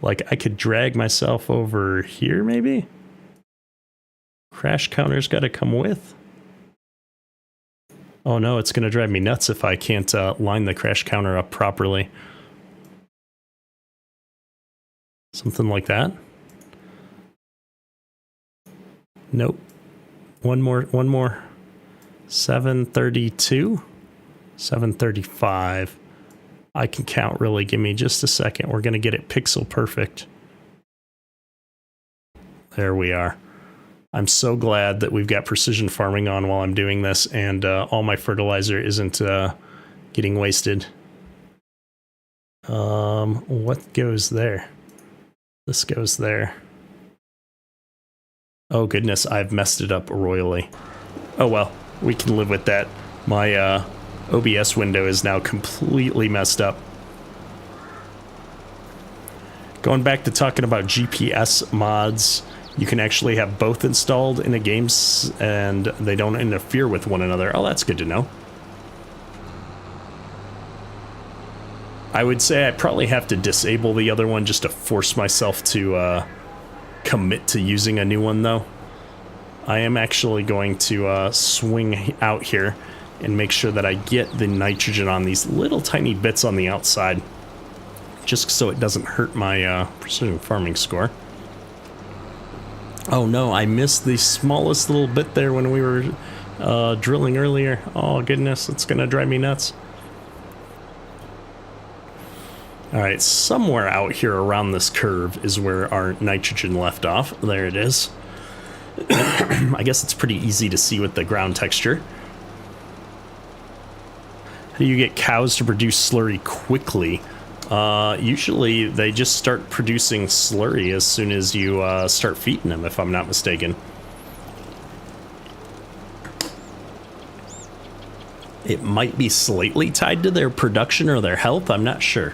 Like, I could drag myself over here, maybe? Crash counter's gotta come with. Oh no, it's gonna drive me nuts if I can't line the crash counter up properly. Something like that. Nope. One more. 732? 735. I can count, really. Give me just a second. We're gonna get it pixel perfect. There we are. I'm so glad that we've got precision farming on while I'm doing this, and all my fertilizer isn't getting wasted. What goes there? This goes there. Oh goodness, I've messed it up royally. Oh well, we can live with that. My OBS window is now completely messed up. Going back to talking about GPS mods, you can actually have both installed in a game and they don't interfere with one another. Oh, that's good to know. I would say I probably have to disable the other one just to force myself to commit to using a new one, though. I am actually going to swing out here and make sure that I get the nitrogen on these little tiny bits on the outside, just so it doesn't hurt my precision farming score. Oh no, I missed the smallest little bit there when we were drilling earlier. Oh goodness, it's gonna drive me nuts. Alright, somewhere out here around this curve is where our nitrogen left off. There it is. I guess it's pretty easy to see with the ground texture. How do you get cows to produce slurry quickly? Usually they just start producing slurry as soon as you start feeding them, if I'm not mistaken. It might be slightly tied to their production or their health, I'm not sure.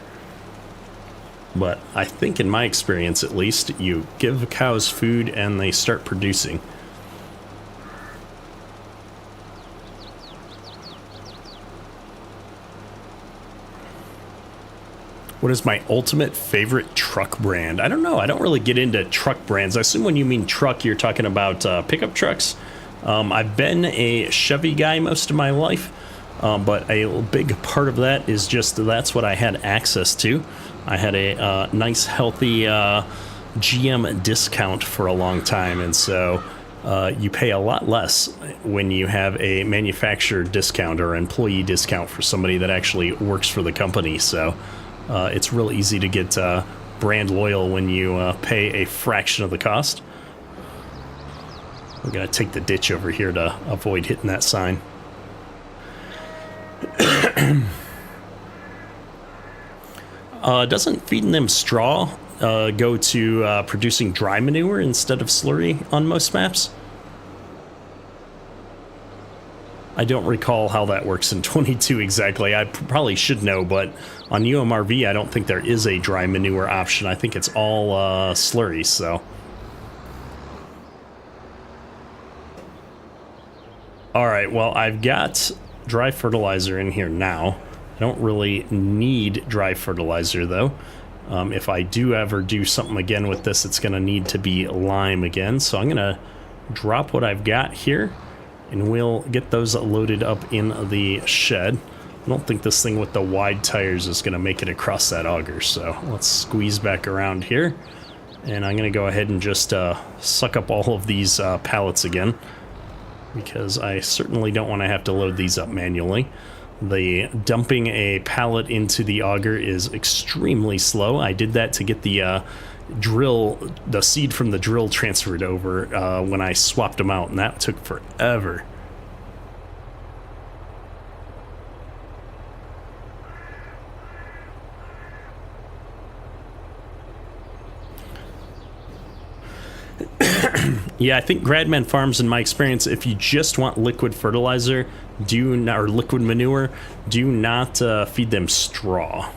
But I think in my experience at least, you give cows food and they start producing. What is my ultimate favorite truck brand? I don't know. I don't really get into truck brands. I assume when you mean truck, you're talking about pickup trucks. I've been a Chevy guy most of my life, but a big part of that is just that's what I had access to. I had a nice, healthy GM discount for a long time, and so you pay a lot less when you have a manufacturer discount or employee discount for somebody that actually works for the company. So it's real easy to get brand loyal when you pay a fraction of the cost. We're going to take the ditch over here to avoid hitting that sign. Doesn't feeding them straw go to producing dry manure instead of slurry on most maps? I don't recall how that works in 22 exactly. I probably should know, but on UMRV, I don't think there is a dry manure option. I think it's all slurry, so. All right, well, I've got dry fertilizer in here now. I don't really need dry fertilizer, though. If I do ever do something again with this, it's going to need to be lime again. So I'm going to drop what I've got here, and we'll get those loaded up in the shed. I don't think this thing with the wide tires is going to make it across that auger, so let's squeeze back around here. And I'm going to go ahead and just suck up all of these pallets again, because I certainly don't want to have to load these up manually. The dumping a pallet into the auger is extremely slow. I did that to get the the seed from the drill transferred over when I swapped them out, and that took forever. Yeah, I think Gradman Farms, in my experience, if you just want liquid fertilizer, or liquid manure, do not feed them straw.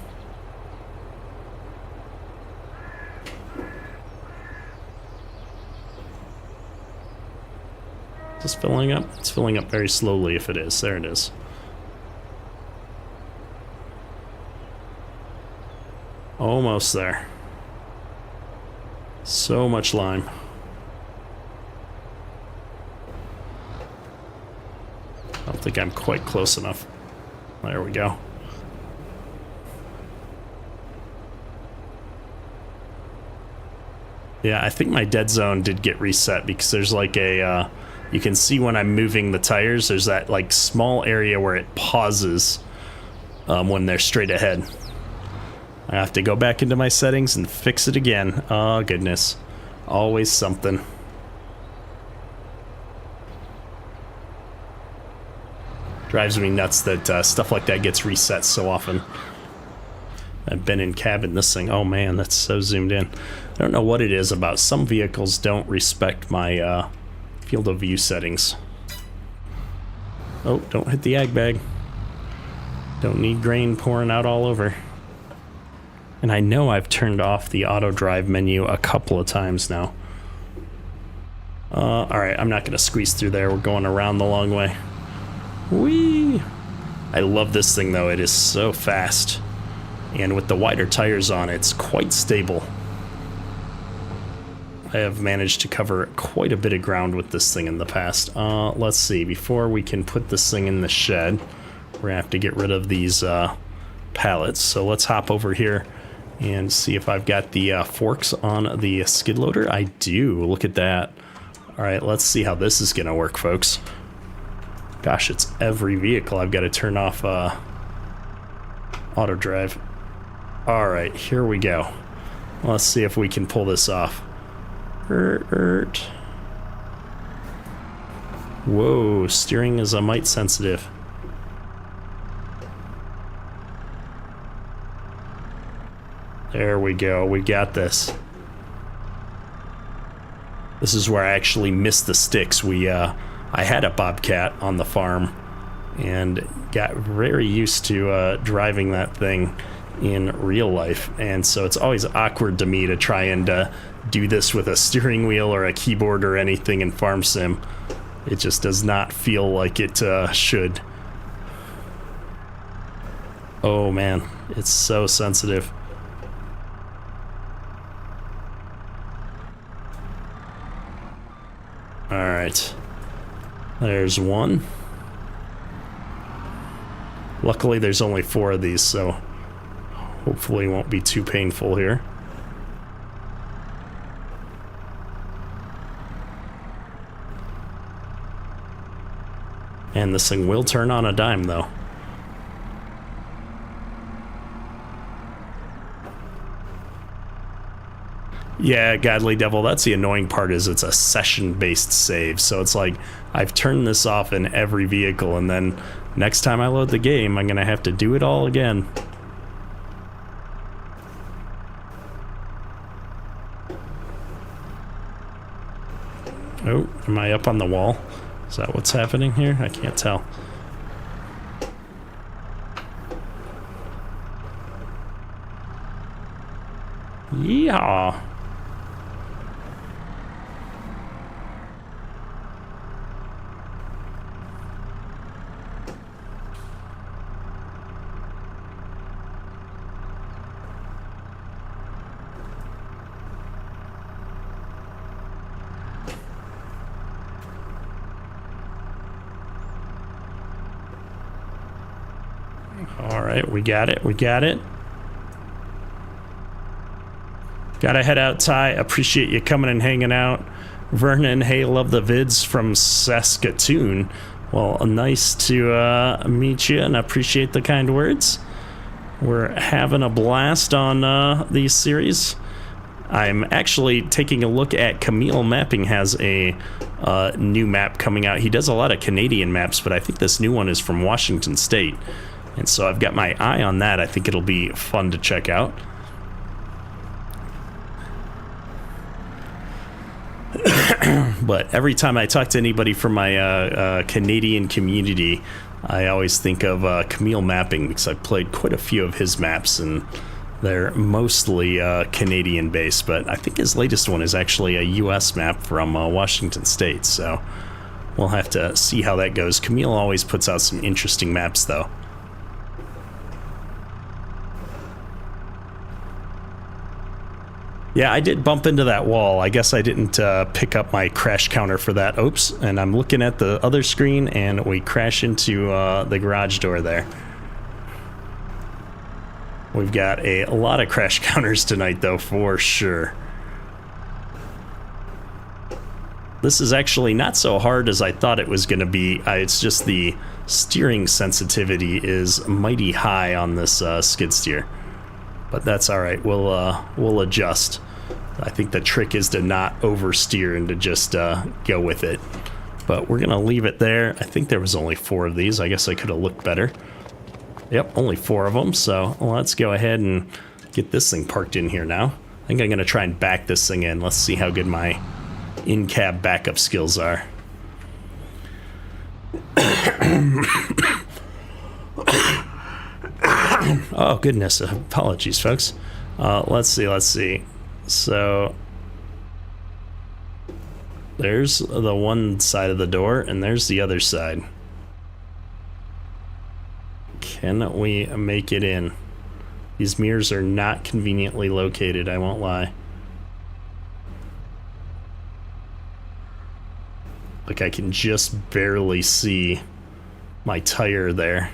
Is this filling up? It's filling up very slowly if it is. There it is. Almost there. So much lime. I don't think I'm quite close enough. There we go. Yeah, I think my dead zone did get reset because there's like a, you can see when I'm moving the tires, there's that like small area where it pauses when they're straight ahead. I have to go back into my settings and fix it again. Oh, goodness. Always something. Drives me nuts that stuff like that gets reset so often. I've been in cab in this thing. Oh man, that's so zoomed in. I don't know what it is about. Some vehicles don't respect my field of view settings. Oh, don't hit the ag bag. Don't need grain pouring out all over. And I know I've turned off the auto drive menu a couple of times now. Alright, I'm not going to squeeze through there. We're going around the long way. Whee! I love this thing though. It is so fast. And with the wider tires on, it's quite stable. I have managed to cover quite a bit of ground with this thing in the past. Let's see. Before we can put this thing in the shed, we're going to have to get rid of these pallets. So let's hop over here and see if I've got the forks on the skid loader. I do. Look at that. All right, let's see how this is going to work, folks. Gosh, it's every vehicle I've got to turn off auto drive. All right, here we go. Let's see if we can pull this off. Whoa, steering is a mite sensitive. There we go, we got this. This is where I actually missed the sticks. I had a Bobcat on the farm and got very used to driving that thing in real life, and so it's always awkward to me to try and do this with a steering wheel or a keyboard or anything in Farm Sim. It just does not feel like it should. Oh man, it's so sensitive. Alright, there's one. Luckily there's only 4 of these, so hopefully it won't be too painful here. And this thing will turn on a dime though. Yeah, Godly Devil, that's the annoying part, is it's a session-based save. So it's like, I've turned this off in every vehicle, and then next time I load the game, I'm gonna have to do it all again. Oh, am I up on the wall? Is that what's happening here? I can't tell. Yeehaw! Alright, we got it, we got it. Gotta head out, Ty. Appreciate you coming and hanging out. Vernon, hey, love the vids from Saskatchewan. Well, nice to meet you, and I appreciate the kind words. We're having a blast on these series. I'm actually taking a look at Camille Mapping has a new map coming out. He does a lot of Canadian maps, but I think this new one is from Washington State. And so I've got my eye on that. I think it'll be fun to check out. But every time I talk to anybody from my Canadian community, I always think of Camille Mapping, because I've played quite a few of his maps, and they're mostly Canadian based, but I think his latest one is actually a US map from Washington State, so we'll have to see how that goes. Camille always puts out some interesting maps though. Yeah, I did bump into that wall. I guess I didn't pick up my crash counter for that. Oops, and I'm looking at the other screen, and we crash into the garage door there. We've got a lot of crash counters tonight, though, for sure. This is actually not so hard as I thought it was going to be. It's just the steering sensitivity is mighty high on this skid steer. But that's all right. We'll adjust. I think the trick is to not oversteer and to just go with it. But we're gonna leave it there. I think there was only 4 of these. I guess I could have looked better. Yep, only 4 of them. So let's go ahead and get this thing parked in here now. I think I'm gonna try and back this thing in. Let's see how good my in-cab backup skills are. Oh, goodness. Apologies, folks. Let's see. So there's the one side of the door, and there's the other side. Can we make it in? These mirrors are not conveniently located, I won't lie. Like, I can just barely see my tire there.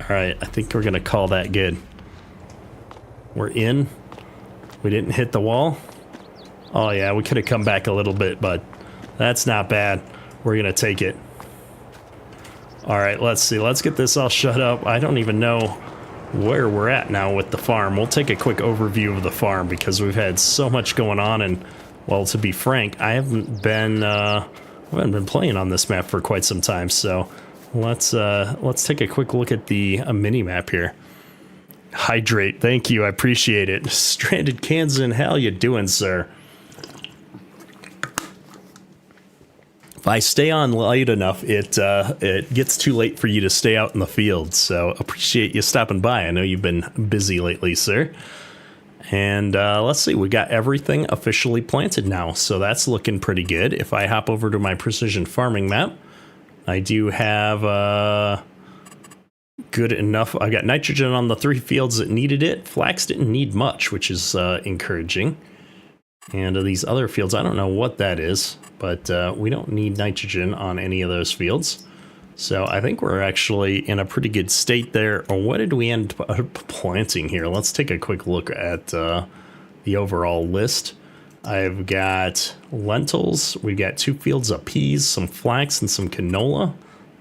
Alright, I think we're gonna call that good. We're in. We didn't hit the wall. Oh yeah, we could have come back a little bit, but that's not bad. We're gonna take it. Alright, let's see. Let's get this all shut up. I don't even know where we're at now with the farm. We'll take a quick overview of the farm because we've had so much going on, and, well, to be frank, I haven't been playing on this map for quite some time, so let's take a quick look at the mini map here. Hydrate, thank you, I appreciate it. Stranded Kansan, how you doing, sir? If I stay on light enough, it gets too late for you to stay out in the field, so appreciate you stopping by. I know you've been busy lately, sir. And let's see, we got everything officially planted now, so that's looking pretty good. If I hop over to my precision farming map, I do have good enough. I got nitrogen on the 3 fields that needed it. Flax didn't need much, which is encouraging. And these other fields, I don't know what that is, but we don't need nitrogen on any of those fields. So I think we're actually in a pretty good state there. Or what did we end up planting here? Let's take a quick look at the overall list. I've got lentils. We've got 2 fields of peas, some flax, and some canola.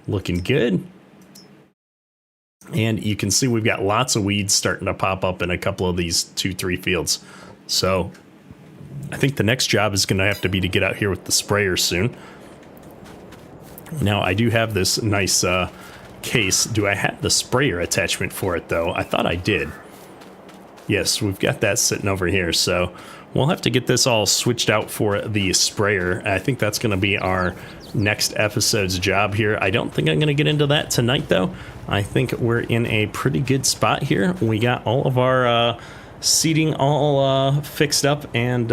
Looking good. And you can see we've got lots of weeds starting to pop up in a couple of these 2-3 fields. So I think the next job is going to have to be to get out here with the sprayer soon. Now, I do have this nice case. Do I have the sprayer attachment for it, though? I thought I did. Yes, we've got that sitting over here. So we'll have to get this all switched out for the sprayer. I think that's going to be our next episode's job here. I don't think I'm going to get into that tonight, though. I think we're in a pretty good spot here. We got all of our seating all fixed up and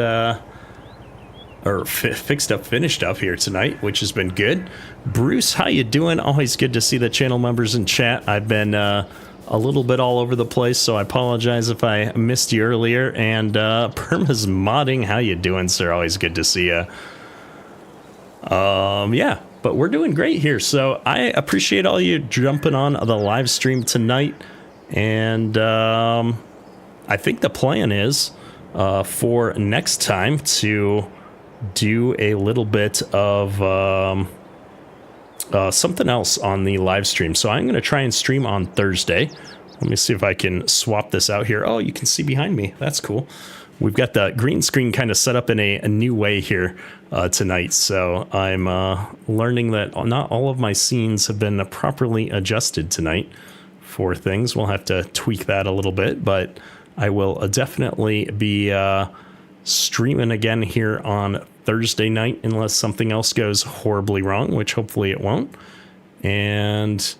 finished up here tonight, which has been good. Bruce, how you doing? Always good to see the channel members in chat. I've been a little bit all over the place, so I apologize if I missed you earlier. And Perma's modding, how you doing, sir? Always good to see you. Yeah, but we're doing great here, so I appreciate all you jumping on the live stream tonight. And I think the plan is for next time to do a little bit of something else on the live stream. So I'm going to try and stream on Thursday. Let me see if I can swap this out here. Oh, you can see behind me. That's cool. We've got the green screen kind of set up in a new way here tonight. So I'm learning that not all of my scenes have been properly adjusted tonight for things. We'll have to tweak that a little bit, but I will definitely be streaming again here on Thursday night unless something else goes horribly wrong, which hopefully it won't. And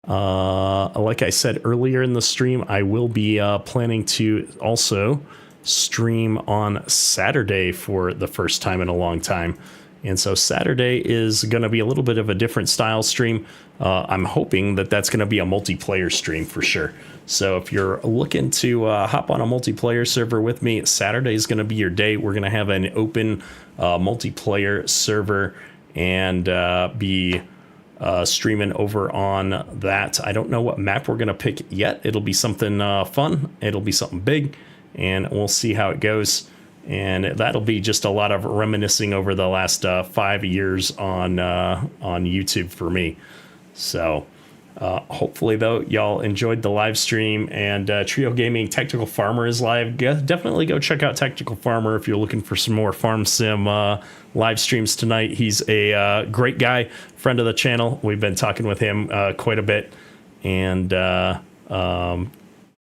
like I said earlier in the stream, I will be planning to also stream on Saturday for the first time in a long time. And so Saturday is going to be a little bit of a different style stream. I'm hoping that that's going to be a multiplayer stream for sure. So if you're looking to hop on a multiplayer server with me, Saturday is going to be your day. We're going to have an open multiplayer server and be streaming over on that. I don't know what map we're going to pick yet. It'll be something fun. It'll be something big, and we'll see how it goes. And that'll be just a lot of reminiscing over the last 5 years on YouTube for me. So hopefully, though, y'all enjoyed the live stream. And Trio Gaming Tactical Farmer is live. Definitely go check out Tactical Farmer if you're looking for some more farm sim live streams tonight. He's a great guy, friend of the channel. We've been talking with him quite a bit. And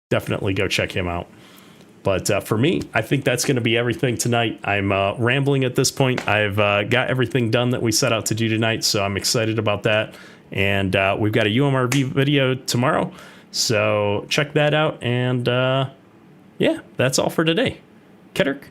definitely go check him out. But for me, I think that's going to be everything tonight. I'm rambling at this point. I've got everything done that we set out to do tonight, so I'm excited about that. And we've got a UMRV video tomorrow, so check that out. And yeah, that's all for today. Ketterk.